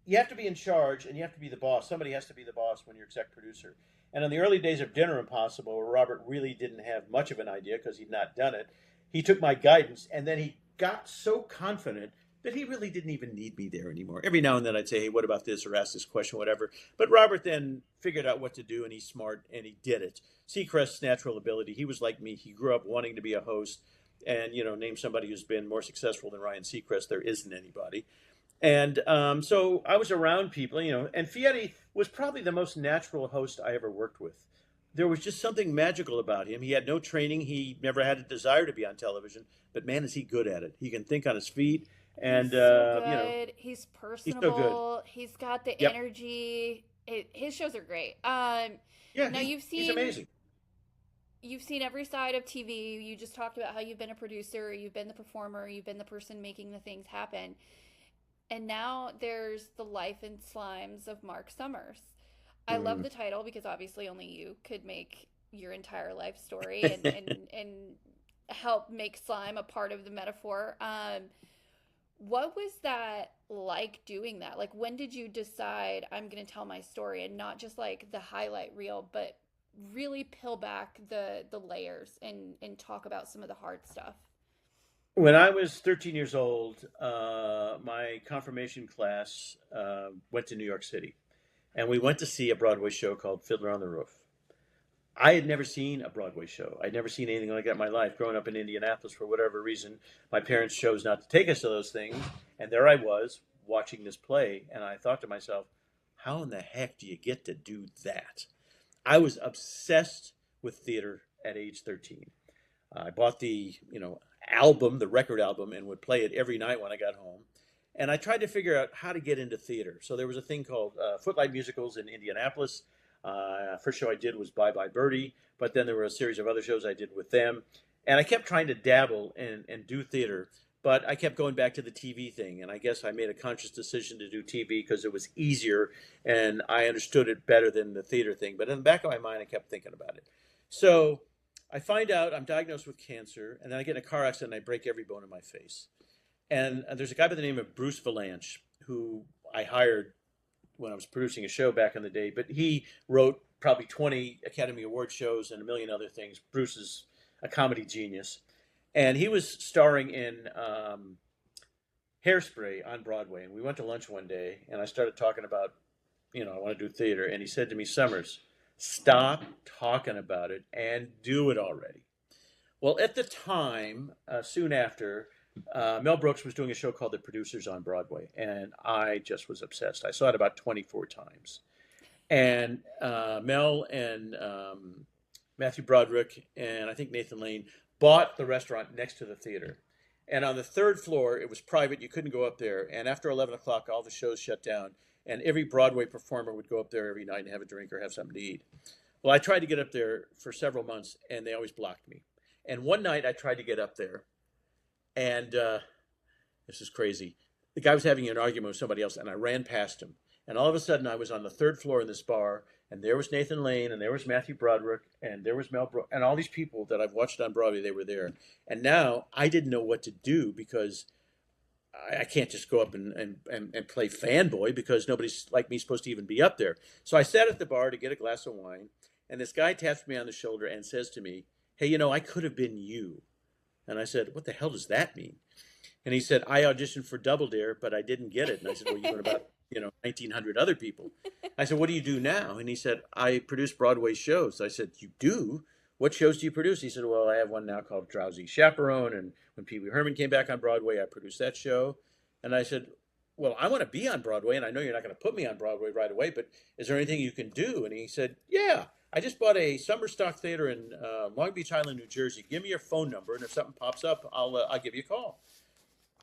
you have to be in charge and you have to be the boss. Somebody has to be the boss when you're exec producer. And in the early days of Dinner Impossible, where Robert really didn't have much of an idea because he'd not done it, he took my guidance and then he got so confident that he really didn't even need me there anymore. Every now and then I'd say, "Hey, what about this?" or ask this question, whatever. But Robert then figured out what to do, and he's smart, and he did it. Seacrest's natural ability, he was like me. He grew up wanting to be a host, and, name somebody who's been more successful than Ryan Seacrest. There isn't anybody. And so I was around people, and Fieri was probably the most natural host I ever worked with. There was just something magical about him. He had no training. He never had a desire to be on television, but man, is he good at it. He can think on his feet. And, he's so good. He's personable. He's so good. He's got the Yep. energy. His shows are great. Yeah, Now he's amazing. You've seen every side of TV. You just talked about how you've been a producer, you've been the performer, you've been the person making the things happen. And now there's the life and slimes of Marc Summers. I love the title because obviously only you could make your entire life story and help make slime a part of the metaphor. What was that like doing that? Like, when did you decide I'm going to tell my story and not just like the highlight reel, but really peel back the layers and talk about some of the hard stuff? When I was 13 years old, my confirmation class went to New York City, and we went to see a Broadway show called Fiddler on the Roof. I had never seen a Broadway show. I'd never seen anything like that in my life. Growing up in Indianapolis, for whatever reason, my parents chose not to take us to those things, and there I was watching this play, and I thought to myself, how in the heck do you get to do that? I was obsessed with theater at age 13. I bought the, album, the record album, and would play it every night when I got home. And I tried to figure out how to get into theater. So there was a thing called Footlight Musicals in Indianapolis. First show I did was Bye Bye Birdie, but then there were a series of other shows I did with them. And I kept trying to dabble and do theater, but I kept going back to the TV thing. And I guess I made a conscious decision to do TV because it was easier and I understood it better than the theater thing. But in the back of my mind, I kept thinking about it. So I find out I'm diagnosed with cancer, and then I get in a car accident and I break every bone in my face. And there's a guy by the name of Bruce Valanche, who I hired when I was producing a show back in the day, but he wrote probably 20 Academy Award shows and a million other things. Bruce is a comedy genius. And he was starring in Hairspray on Broadway. And we went to lunch one day, and I started talking about, I want to do theater. And he said to me, "Summers, stop talking about it and do it already." Well, at the time, soon after, Mel Brooks was doing a show called The Producers on Broadway, and I just was obsessed. I saw it about 24 times. And Mel and Matthew Broderick, and I think Nathan Lane bought the restaurant next to the theater. And on the third floor, it was private. You couldn't go up there. And after 11 o'clock, all the shows shut down. And every Broadway performer would go up there every night and have a drink or have something to eat. Well, I tried to get up there for several months, and they always blocked me. And one night I tried to get up there, and this is crazy. The guy was having an argument with somebody else, and I ran past him. And all of a sudden, I was on the third floor in this bar, and there was Nathan Lane, and there was Matthew Broderick, and there was and all these people that I've watched on Broadway, they were there. And now I didn't know what to do because I can't just go up and play fanboy because nobody's like me supposed to even be up there. So I sat at the bar to get a glass of wine, and this guy taps me on the shoulder and says to me, "Hey, I could have been you." And I said, "What the hell does that mean?" And he said, "I auditioned for Double Dare, but I didn't get it." And I said, "Well, you went about 1,900 other people." I said, "What do you do now?" And he said, "I produce Broadway shows." I said, "You do? What shows do you produce?" He said, "Well, I have one now called Drowsy Chaperone. And when Pee Wee Herman came back on Broadway, I produced that show." And I said, "Well, I want to be on Broadway, and I know you're not going to put me on Broadway right away, but is there anything you can do?" And he said, "Yeah, I just bought a summer stock theater in Long Beach Island, New Jersey. Give me your phone number, and if something pops up, I'll give you a call."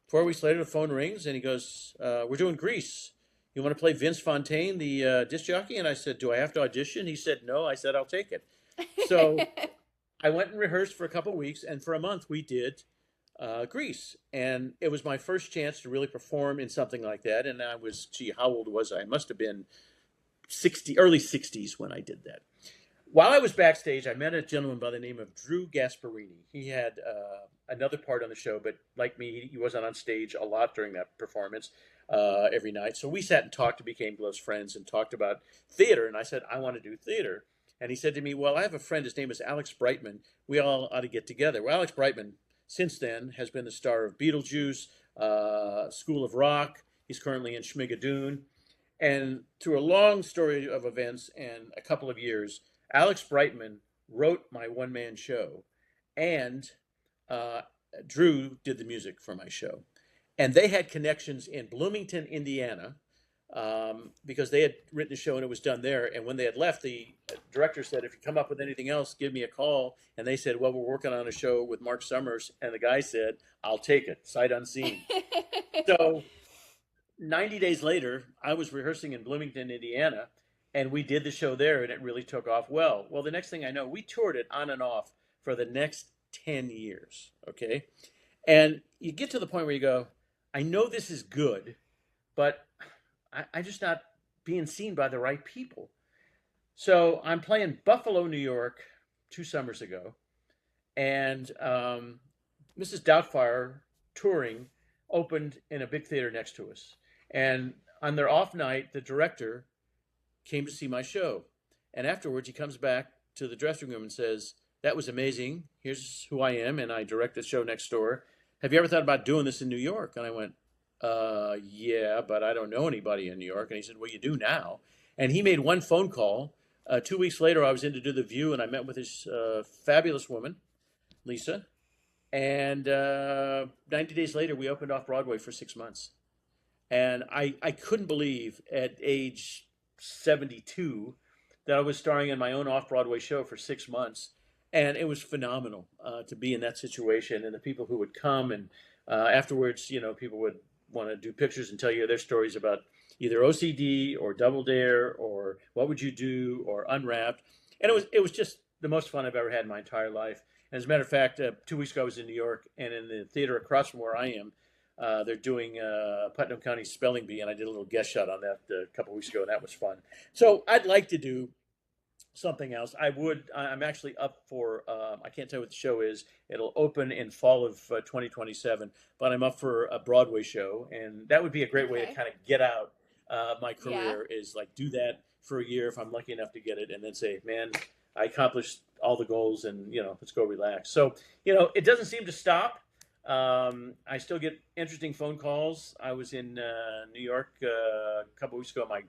4 weeks later, the phone rings, and he goes, "We're doing Grease. You want to play Vince Fontaine, the disc jockey?" And I said, "Do I have to audition?" He said, "No." I said, "I'll take it." So I went and rehearsed for a couple of weeks, and for a month we did Grease. And it was my first chance to really perform in something like that. And I was, how old was I? I must have been early 60s when I did that. While I was backstage, I met a gentleman by the name of Drew Gasparini. He had another part on the show, but like me, he wasn't on stage a lot during that performance every night. So we sat and talked and became close friends and talked about theater. And I said, "I want to do theater." And he said to me, "Well, I have a friend. His name is Alex Brightman. We all ought to get together." Well, Alex Brightman, since then, has been the star of Beetlejuice, School of Rock. He's currently in Schmigadoon. And through a long story of events and a couple of years, Alex Brightman wrote my one-man show, and Drew did the music for my show. And they had connections in Bloomington, Indiana, because they had written a show and it was done there. And when they had left, the director said, "If you come up with anything else, give me a call." And they said, "Well, we're working on a show with Marc Summers." And the guy said, "I'll take it, sight unseen." So 90 days later, I was rehearsing in Bloomington, Indiana, and we did the show there, and it really took off well. Well, the next thing I know, we toured it on and off for the next 10 years, okay? And you get to the point where you go, I know this is good, but I'm just not being seen by the right people. So I'm playing Buffalo, New York 2 summers ago, and Mrs. Doubtfire touring opened in a big theater next to us. And on their off night, the director came to see my show. And afterwards, he comes back to the dressing room and says, "That was amazing. Here's who I am, and I direct the show next door. Have you ever thought about doing this in New York?" And I went, "Yeah, but I don't know anybody in New York." And he said, "Well, you do now." And he made one phone call. 2 weeks later, I was in to do The View, and I met with this fabulous woman, Lisa. And 90 days later, we opened off Broadway for 6 months. And I couldn't believe at age 72 that I was starring in my own off-Broadway show for 6 months. And it was phenomenal to be in that situation. And the people who would come and afterwards, people would want to do pictures and tell you their stories about either OCD or Double Dare or What Would You Do or Unwrapped. And it was just the most fun I've ever had in my entire life. And as a matter of fact, 2 weeks ago I was in New York, and in the theater across from where I am, they're doing Putnam County Spelling Bee, and I did a little guest shot on that a couple weeks ago, and that was fun. So I'd like to do something else. I'm actually up for, I can't tell you what the show is. It'll open in fall of 2027, but I'm up for a Broadway show, and that would be a great way to kind of get out my career, is like do that for a year if I'm lucky enough to get it, and then say, "Man, I accomplished all the goals, and let's go relax." So it doesn't seem to stop. I still get interesting phone calls. I was in New York a couple weeks ago. My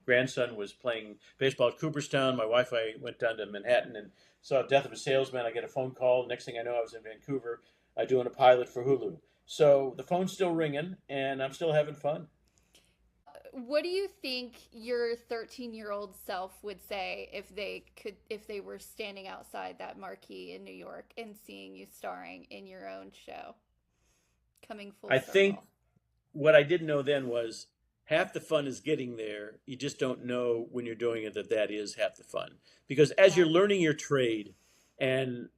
grandson was playing baseball at Cooperstown. My wife, I went down to Manhattan and saw Death of a Salesman. I get a phone call. Next thing I know, I was in Vancouver doing a pilot for Hulu. So the phone's still ringing, and I'm still having fun. what do you think your 13-year-old self would say if they were standing outside that marquee in New York and seeing you starring in your own show, coming full I think circle? what I didn't know then was half the fun is getting there. You just don't know when you're doing it that that is half the fun. Because as Yeah. you're learning your trade and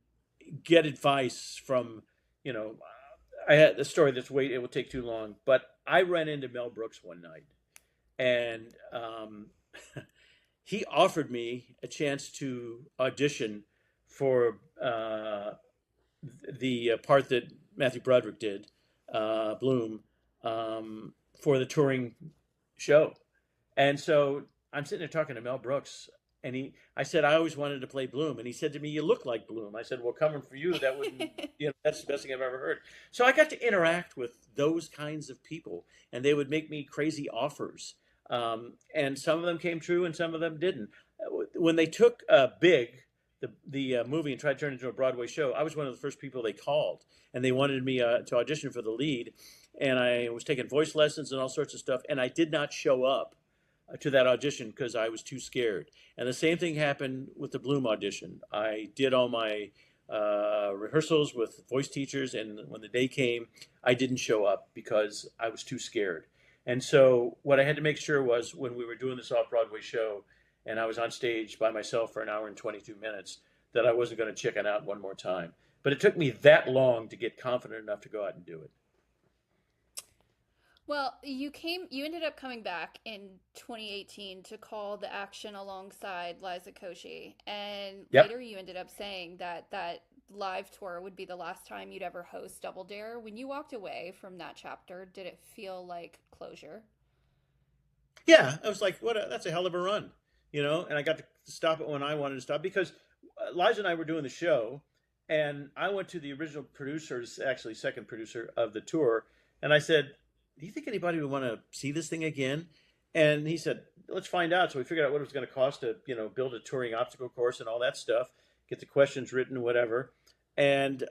get advice from, you know, I had a story that's it will take too long, but I ran into Mel Brooks one night and he offered me a chance to audition for the part that Matthew Broderick did, Bloom, for the touring show. And so I'm sitting there talking to Mel Brooks, and I said, I always wanted to play Bloom. And he said to me, you look like Bloom. I said, well, coming from you, that wouldn't, that's the best thing I've ever heard. So I got to interact with those kinds of people, and they would make me crazy offers. And some of them came true, and some of them didn't. When they took Big, the movie, and tried to turn it into a Broadway show, I was one of the first people they called, and they wanted me to audition for the lead. And I was taking voice lessons and all sorts of stuff, and I did not show up to that audition because I was too scared. And the same thing happened with the Bloom audition. I did all my rehearsals with voice teachers, and when the day came, I didn't show up because I was too scared. And so what I had to make sure was when we were doing this off-Broadway show and I was on stage by myself for an hour and 22 minutes, that I wasn't going to chicken out one more time. But it took me that long to get confident enough to go out and do it. Well, you ended up coming back in 2018 to call the action alongside Liza Koshy, and Yep. later you ended up saying that that live tour would be the last time you'd ever host Double Dare. When you walked away from that chapter, did it feel like closure? Yeah, I was like, that's a hell of a run, and I got to stop it when I wanted to stop because Liza and I were doing the show, and I went to the original producers, actually second producer of the tour, and I said, do you think anybody would want to see this thing again? And he said, let's find out. So we figured out what it was going to cost to, build a touring obstacle course and all that stuff, get the questions written, whatever. And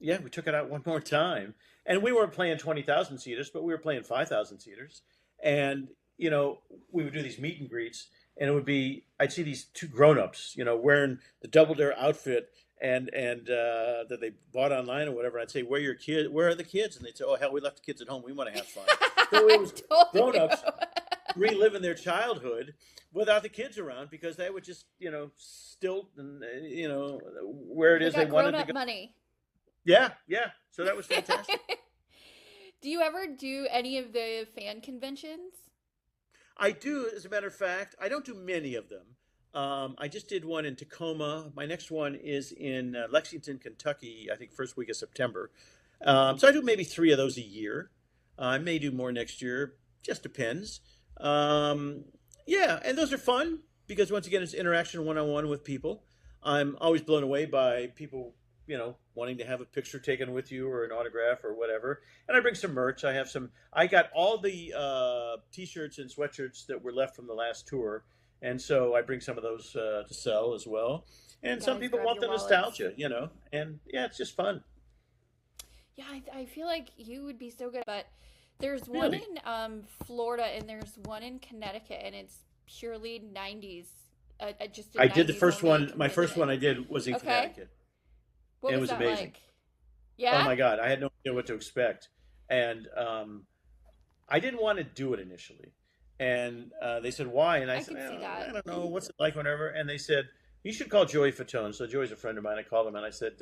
yeah, we took it out one more time. And we weren't playing 20,000 seaters, but we were playing 5,000 seaters. And, we would do these meet and greets, and it would be, I'd see these two grown-ups, wearing the Double Dare outfit and that they bought online or whatever. I'd say, where are the kids? And they'd say, oh, hell, we left the kids at home. We want to have fun. So it was grown-ups reliving their childhood without the kids around because they would just, stilt and, where it They is they got wanted to grown-up go. money. Yeah, yeah. So that was fantastic. Do you ever do any of the fan conventions? I do, as a matter of fact. I don't do many of them. I just did one in Tacoma. My next one is in Lexington, Kentucky, I think first week of September. So I do maybe 3 of those a year. I may do more next year. Just depends. Yeah, and those are fun because once again, it's interaction one-on-one with people. I'm always blown away by people, wanting to have a picture taken with you or an autograph or whatever. And I bring some merch. I got all the T-shirts and sweatshirts that were left from the last tour. And so I bring some of those to sell as well. And some Guys, people grab want the your wallets. nostalgia, and yeah, it's just fun. Yeah, I feel like you would be so good. But there's one Really? in Florida and there's one in Connecticut, and it's purely 90s. Just a I did the 90s first only one. My first one I convention. did was in Okay. Connecticut. What It was was that amazing. like? Oh Yeah? my God, I had no idea what to expect, and I didn't want to do it initially. And they said why, and I I said, could see I that. don't know, what's it like, whatever. And they said you should call Joey Fatone. So Joey's a friend of mine. I called him and I said,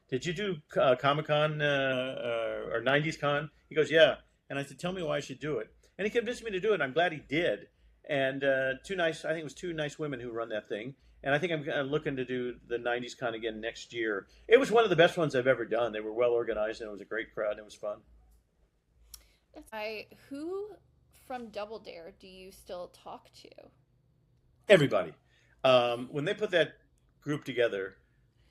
did you do Comic Con or 90s Con? He goes, yeah. And I said, tell me why I should do it. And he convinced me to do it. I'm glad he did. And I think it was 2 nice women who run that thing. And I think I'm looking to do the 90s Con again next year. It was one of the best ones I've ever done. They were well organized and it was a great crowd and it was fun. Who from Double Dare do you still talk to? Everybody. When they put that group together,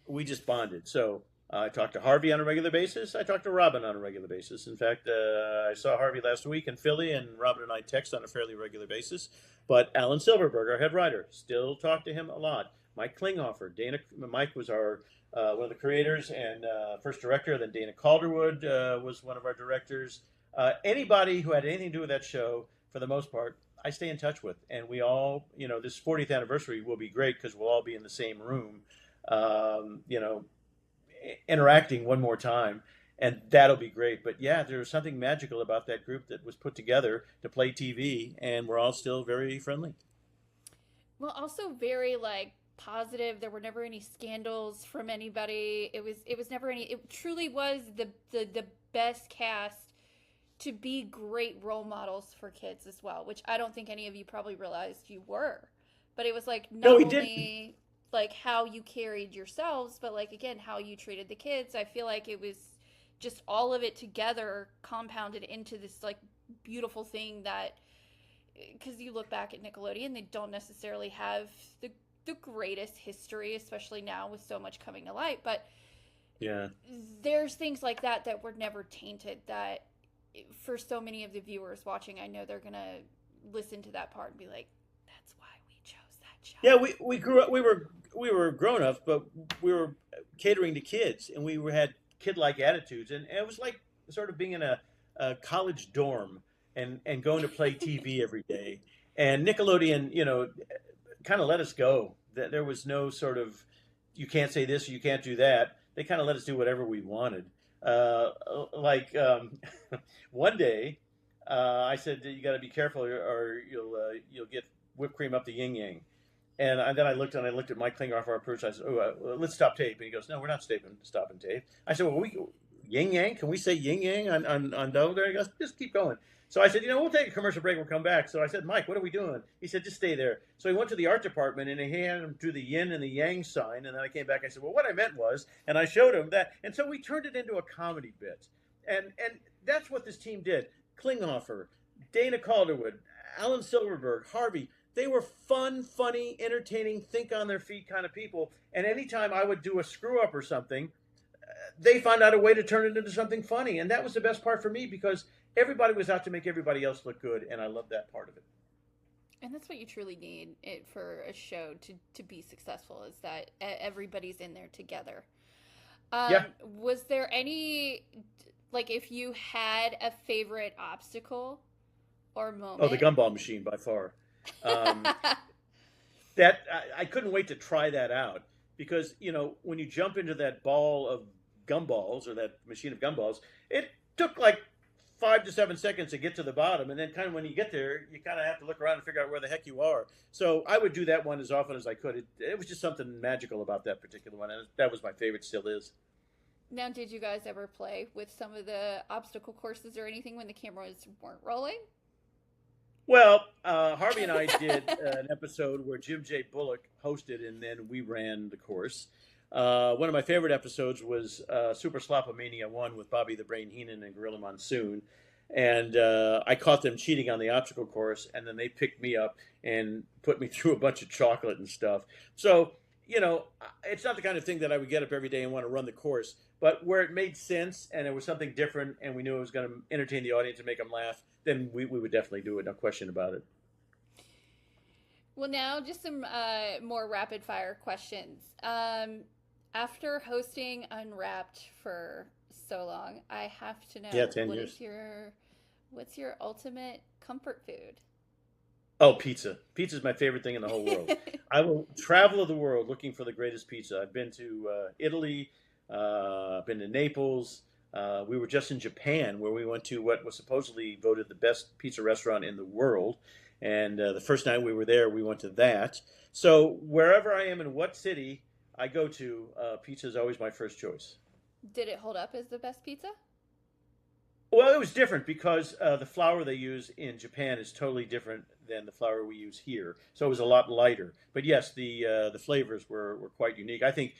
we just bonded. So I talked to Harvey on a regular basis. I talked to Robin on a regular basis. In fact, I saw Harvey last week in Philly, and Robin and I text on a fairly regular basis. But Alan Silverberg, our head writer, still talk to him a lot. Mike Klinghoffer, Mike was our one of the creators and first director. Then Dana Calderwood was one of our directors. Anybody who had anything to do with that show, for the most part, I stay in touch with. And we all, this 40th anniversary will be great because we'll all be in the same room, you know, interacting one more time. And that'll be great. But yeah, there's something magical about that group that was put together to play TV, and we're all still very friendly. Well, also very like positive. There were never any scandals from anybody. It was never any. It truly was the best cast to be great role models for kids as well, which I don't think any of you probably realized you were. But it was like No, not we did. only like how you carried yourselves, but like again how you treated the kids. I feel like it was just all of it together compounded into this like beautiful thing that because you look back at Nickelodeon, they don't necessarily have the greatest history, especially now with so much coming to light. But Yeah. there's things like that that were never tainted. That for so many of the viewers watching, I know they're gonna listen to that part and be like, "That's why we chose that show." Yeah, we grew up. We were grown ups, but we were catering to kids, and had kid like attitudes, and it was like sort of being in a college dorm and going to play TV every day. And Nickelodeon, kind of let us go. That there was no sort of you can't say this or you can't do that. They kind of let us do whatever we wanted. Like one day, I said you got to be careful or you'll get whipped cream up the yin yang. And then I looked at Mike Klingoff, our producer. I said, let's stop tape. And he goes, no, we're not stopping tape. I said, well, yin yang? Can we say yin yang on Doe there? He goes, just keep going. So I said, we'll take a commercial break. We'll come back. So I said, Mike, what are we doing? He said, just stay there. So he went to the art department and he handed him to the yin and the yang sign. And then I came back. I said, well, what I meant was, and I showed him that. And so we turned it into a comedy bit. And that's what this team did. Klinghoffer, Dana Calderwood, Alan Silverberg, Harvey. They were fun, funny, entertaining, think on their feet kind of people. And anytime I would do a screw up or something, they found out a way to turn it into something funny. And that was the best part for me because everybody was out to make everybody else look good. And I love that part of it. And that's what you truly need for a show to be successful is that everybody's in there together. Yeah. Was there any, like if you had a favorite obstacle or moment? Oh, the gumball machine by far. That I couldn't wait to try that out because when you jump into that ball of gumballs or that machine of gumballs, it took like 5 to 7 seconds to get to the bottom, and then kind of when you get there, you kind of have to look around and figure out where the heck you are. So I would do that one as often as I could. It was just something magical about that particular one, and that was my favorite. Still is. Now, did you guys ever play with some of the obstacle courses or anything when the cameras weren't rolling? Well, Harvey and I did an episode where Jim J. Bullock hosted, and then we ran the course. One of my favorite episodes was Super Slopomania 1 with Bobby the Brain Heenan and Gorilla Monsoon. And I caught them cheating on the obstacle course, and then they picked me up and put me through a bunch of chocolate and stuff. So, it's not the kind of thing that I would get up every day and want to run the course. But where it made sense and it was something different and we knew it was going to entertain the audience and make them laugh, then we would definitely do it, no question about it. Well, now just some more rapid fire questions. After hosting Unwrapped for so long, I have to know 10 years. What's your ultimate comfort food? Oh, pizza. Pizza is my favorite thing in the whole world. I will travel the world looking for the greatest pizza. I've been to Italy, I've been to Naples. We were just in Japan where we went to what was supposedly voted the best pizza restaurant in the world. And the first night we were there, we went to that. So wherever I am in what city I go to, pizza is always my first choice. Did it hold up as the best pizza? Well, it was different because the flour they use in Japan is totally different than the flour we use here. So it was a lot lighter. But yes, the flavors were quite unique. I think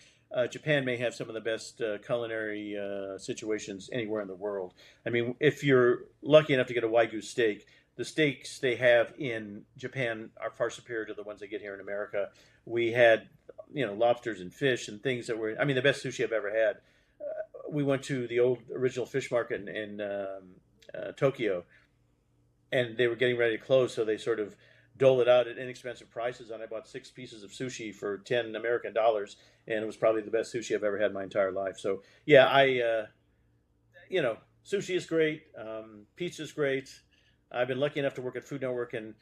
Japan may have some of the best culinary situations anywhere in the world. I mean, if you're lucky enough to get a Wagyu steak, the steaks they have in Japan are far superior to the ones they get here in America. We had, lobsters and fish and things that were, the best sushi I've ever had. We went to the old original fish market in Tokyo, and they were getting ready to close, so they sort of dole it out at inexpensive prices. And I bought 6 pieces of sushi for $10 American, and it was probably the best sushi I've ever had in my entire life. So yeah, sushi is great, pizza is great. I've been lucky enough to work at Food Network and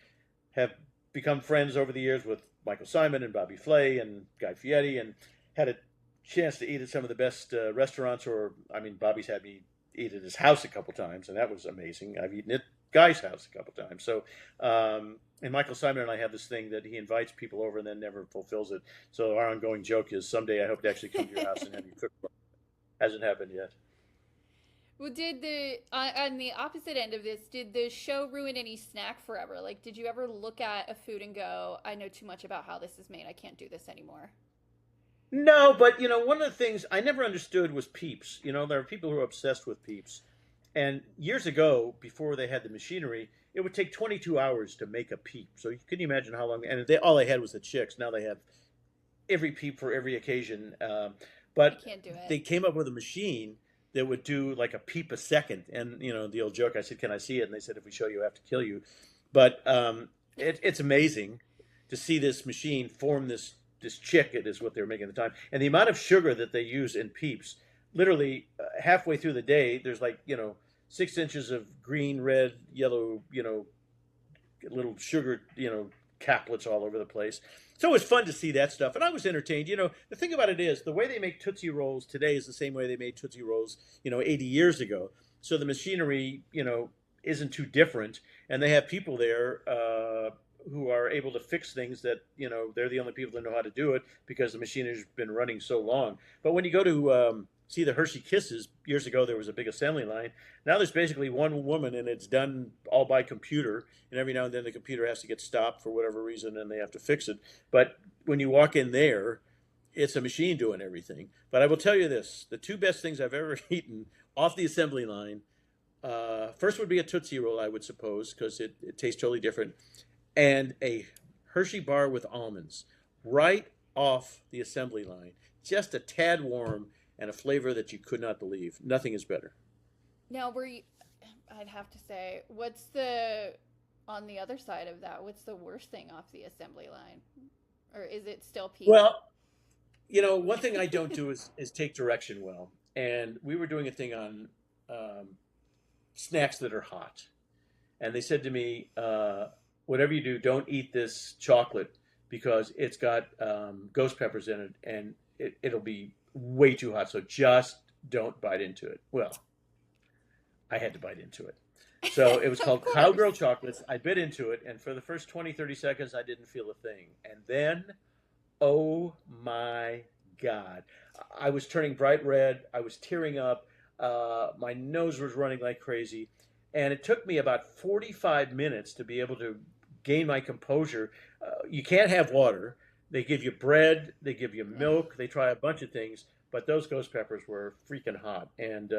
have become friends over the years with Michael Simon and Bobby Flay and Guy Fieri, and had a chance to eat at some of the best restaurants. Or, I mean, Bobby's had me eat at his house a couple times, and that was amazing. I've eaten at Guy's house a couple times. So, and Michael Simon and I have this thing that he invites people over and then never fulfills it. So our ongoing joke is someday I hope to actually come to your house and have you cook. Hasn't happened yet. Well, did on the opposite end of this, did the show ruin any snack forever? Like, did you ever look at a food and go, I know too much about how this is made. I can't do this anymore? No, but one of the things I never understood was Peeps. There are people who are obsessed with Peeps. And years ago, before they had the machinery, it would take 22 hours to make a Peep. So can you imagine how long? And all they had was the chicks. Now they have every Peep for every occasion. But I can't do it. They came up with a machine that would do like a peep a second. And, the old joke, I said, can I see it? And they said, if we show you, we have to kill you. But it's amazing to see this machine form this chick. It is what they were making at the time. And the amount of sugar that they use in Peeps, literally halfway through the day, there's 6 inches of green, red, yellow, little sugar, caplets all over the place. So it was fun to see that stuff, and I was entertained. The thing about it is the way they make Tootsie Rolls today is the same way they made Tootsie Rolls, 80 years ago. So the machinery, isn't too different, and they have people there who are able to fix things that, they're the only people that know how to do it because the machine has been running so long. But when you go to see the Hershey Kisses, years ago there was a big assembly line. Now there's basically one woman, and it's done all by computer. And every now and then the computer has to get stopped for whatever reason, and they have to fix it. But when you walk in there, it's a machine doing everything. But I will tell you this: the two best things I've ever eaten off the assembly line. First would be a Tootsie Roll, I would suppose, because it tastes totally different, and a Hershey bar with almonds, right off the assembly line, just a tad warm. And a flavor that you could not believe. Nothing is better. Now, I'd have to say, on the other side of that, what's the worst thing off the assembly line? Or is it still peak? Well, one thing I don't do is take direction well. And we were doing a thing on snacks that are hot. And they said to me, whatever you do, don't eat this chocolate because it's got ghost peppers in it, and it'll be way too hot, so just don't bite into it. Well, I had to bite into it. So it was called Cowgirl Chocolates. I bit into it, and for the first 20, 30 seconds, I didn't feel a thing. And then, oh my God, I was turning bright red. I was tearing up. My nose was running like crazy. And it took me about 45 minutes to be able to gain my composure. You can't have water. They give you bread, they give you milk, they try a bunch of things, but those ghost peppers were freaking hot. And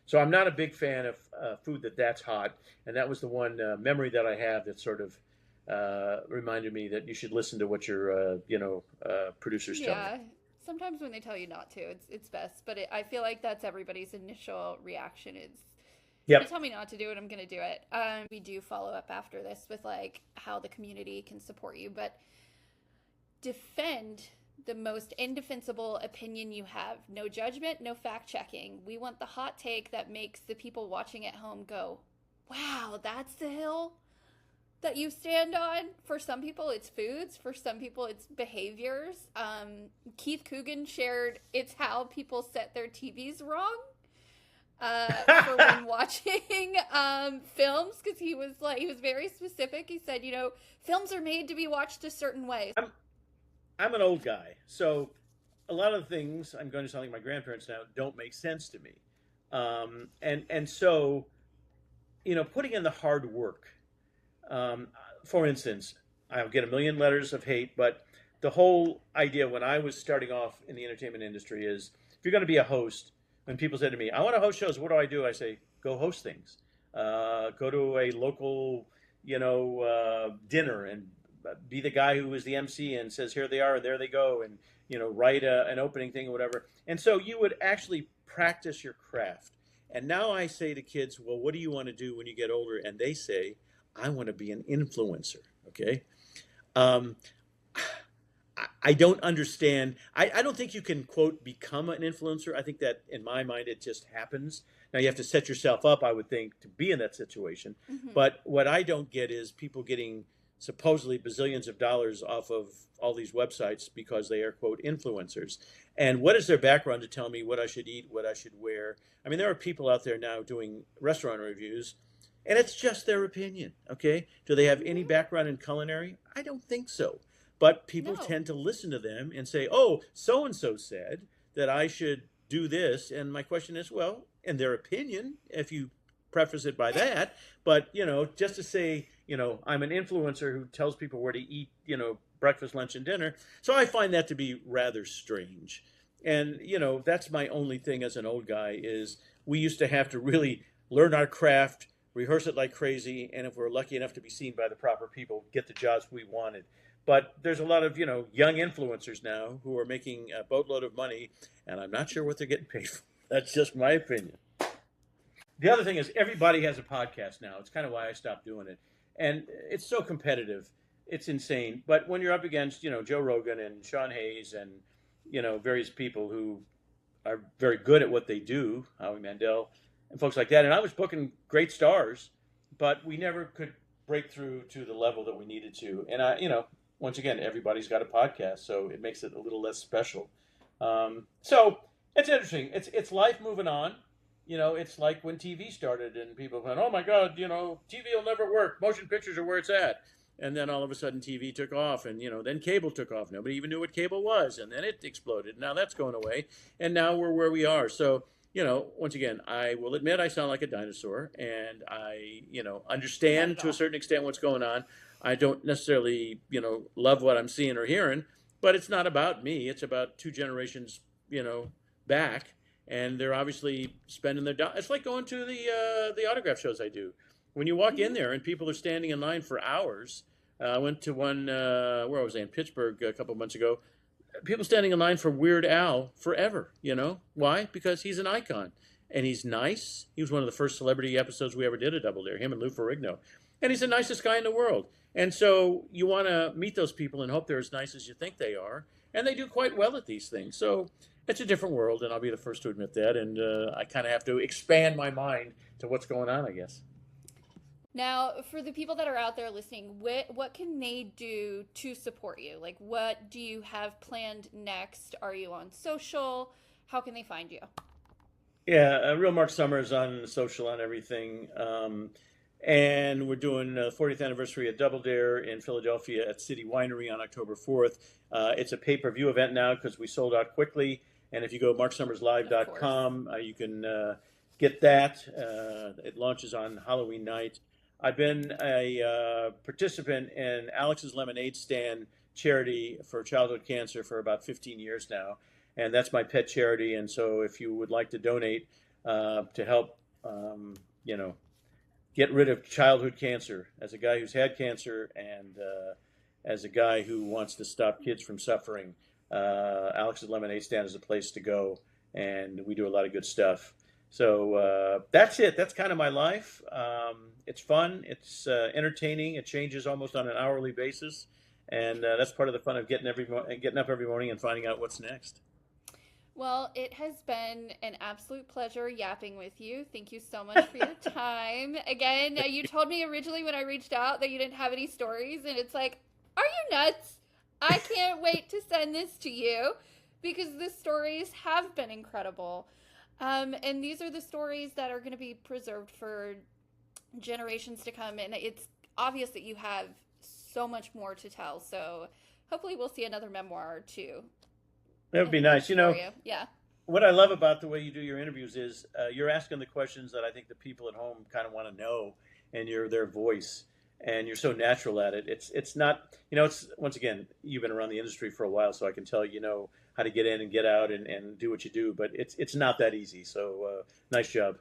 so I'm not a big fan of food that's hot. And that was the one memory that I have that sort of reminded me that you should listen to what your, producers tell you. Yeah, sometimes when they tell you not to, it's best. But I feel like that's everybody's initial reaction is, Yep. You tell me not to do it, I'm going to do it. We do follow up after this with how the community can support you, but defend the most indefensible opinion you have. No judgment, no fact checking. We want the hot take that makes the people watching at home go, wow, that's the hill that you stand on. For some people, it's foods. For some people, it's behaviors. Keith Coogan shared it's how people set their TVs wrong for when watching films, because he was very specific. He said, films are made to be watched a certain way. I'm an old guy, so a lot of the things, I'm going to sound like my grandparents now, don't make sense to me. And so, putting in the hard work. For instance, I'll get a million letters of hate, but the whole idea when I was starting off in the entertainment industry is, if you're going to be a host, when people say to me, I want to host shows, what do? I say, go host things. Go to a local, dinner and be the guy who is the MC and says, here they are, and there they go, and, write an opening thing or whatever. And so you would actually practice your craft. And now I say to kids, well, what do you want to do when you get older? And they say, I want to be an influencer, okay? I don't understand. I don't think you can, quote, become an influencer. I think that in my mind, it just happens. Now, you have to set yourself up, I would think, to be in that situation. Hmm. But what I don't get is people getting supposedly bazillions of dollars off of all these websites because they are, quote, influencers. And what is their background to tell me what I should eat, what I should wear? I mean, there are people out there now doing restaurant reviews, and it's just their opinion, okay? Do they have any background in culinary? I don't think so. But people No. tend to listen to them and say, oh, so and so said that I should do this. And my question is, well, in their opinion, if you preface it by that, but, just to say, I'm an influencer who tells people where to eat, breakfast, lunch, and dinner. So I find that to be rather strange. And, that's my only thing as an old guy is we used to have to really learn our craft, rehearse it like crazy, and if we're lucky enough to be seen by the proper people, get the jobs we wanted. But there's a lot of, young influencers now who are making a boatload of money, and I'm not sure what they're getting paid for. That's just my opinion. The other thing is everybody has a podcast now. It's kind of why I stopped doing it. And it's so competitive. It's insane. But when you're up against, Joe Rogan and Sean Hayes and, various people who are very good at what they do, Howie Mandel and folks like that. And I was booking great stars, but we never could break through to the level that we needed to. And once again, everybody's got a podcast, so it makes it a little less special. So it's interesting. It's life moving on. It's like when TV started and people went, oh my God, TV will never work. Motion pictures are where it's at. And then all of a sudden TV took off and, then cable took off. Nobody even knew what cable was. And then it exploded. Now that's going away. And now we're where we are. So, once again, I will admit I sound like a dinosaur and I, understand to a certain extent what's going on. I don't necessarily, love what I'm seeing or hearing, but it's not about me. It's about two generations, back. And they're obviously spending their It's like going to the autograph shows I do. When you walk in there and people are standing in line for hours. I went to one, where was I, in Pittsburgh a couple of months ago. People standing in line for Weird Al forever, Why? Because he's an icon. And he's nice. He was one of the first celebrity episodes we ever did at Double Dare, him and Lou Ferrigno. And he's the nicest guy in the world. And so you want to meet those people and hope they're as nice as you think they are. And they do quite well at these things. So it's a different world, and I'll be the first to admit that. And I kind of have to expand my mind to what's going on, I guess. Now, for the people that are out there listening, what can they do to support you? Like, what do you have planned next? Are you on social? How can they find you? Yeah, real Marc Summers on social, on everything. And we're doing the 40th anniversary of Double Dare in Philadelphia at City Winery on October 4th. It's a pay-per-view event now because we sold out quickly. And if you go marksummerslive.com, you can get that. It launches on Halloween night. I've been a participant in Alex's Lemonade Stand charity for childhood cancer for about 15 years now. And that's my pet charity. And so if you would like to donate to help, get rid of childhood cancer, as a guy who's had cancer and as a guy who wants to stop kids from suffering, Alex's Lemonade Stand is a place to go. And we do a lot of good stuff. So that's it. That's kind of my life. It's fun. It's entertaining. It changes almost on an hourly basis. And that's part of the fun of getting up every morning and finding out what's next. Well, it has been an absolute pleasure yapping with you. Thank you so much for your time. Again, you told me originally when I reached out that you didn't have any stories, and it's like, are you nuts? I can't wait to send this to you because the stories have been incredible. And these are the stories that are going to be preserved for generations to come. And it's obvious that you have so much more to tell. So hopefully we'll see another memoir or two. That would be nice. Yeah. What I love about the way you do your interviews is you're asking the questions that I think the people at home kind of want to know, and you're their voice, and you're so natural at it. It's not, it's, once again, you've been around the industry for a while, so I can tell how to get in and get out and do what you do, but it's not that easy. So nice job.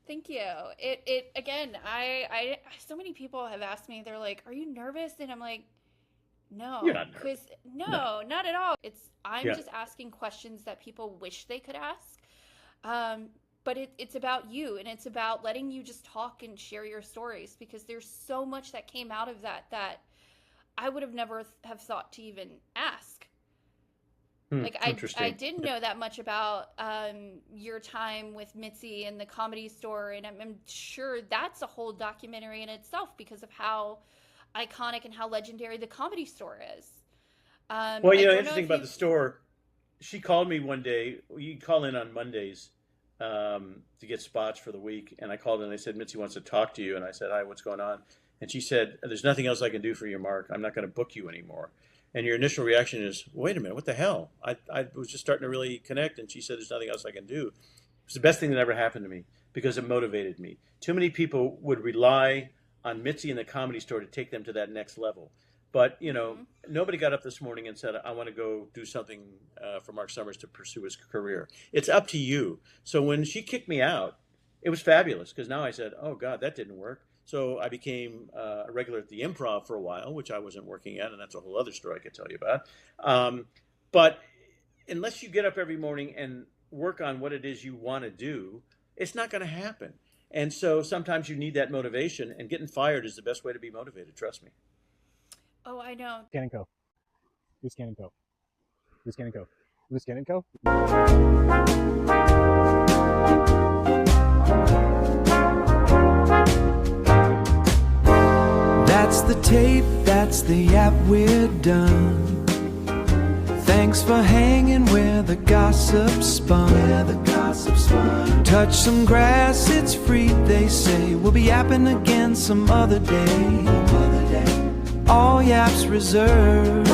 Thank you. It again, I so many people have asked me, they're like, are you nervous? And I'm like, no, You're not nervous. No, not at all. I'm Yeah. just asking questions that people wish they could ask. But it's about you, and it's about letting you just talk and share your stories, because there's so much that came out of that I would have never have thought to even ask. Like I Interesting. didn't know that much about your time with Mitzi and the Comedy Store, and I'm sure that's a whole documentary in itself because of how iconic and how legendary the Comedy Store is. Well, I don't know interesting if about the you've. store. She called me one day. You call in on Mondays to get spots for the week, and I called in and I said, Mitzi wants to talk to you, and I said, hi, what's going on? And she said, there's nothing else I can do for you, Mark. I'm not going to book you anymore. And your initial reaction is, wait a minute, what the hell? I was just starting to really connect, and she said, there's nothing else I can do. It's the best thing that ever happened to me because it motivated me. Too many people would rely on Mitzi and the Comedy Store to take them to that next level. But Mhm. nobody got up this morning and said, "I want to go do something for Mark Summers to pursue his career." It's up to you. So when she kicked me out, it was fabulous because now I said, "Oh God, that didn't work." So I became a regular at the Improv for a while, which I wasn't working at, and that's a whole other story I could tell you about. But unless you get up every morning and work on what it is you want to do, it's not going to happen. And so sometimes you need that motivation, and getting fired is the best way to be motivated. Trust me. Oh, I know. Scan and go. Do scan and go. Do scan and go. Do scan and go. That's the tape, that's the app, we're done. Thanks for hanging where the gossip spun. Touch some grass, it's free, they say. We'll be yapping again some other day. All yaps reserved.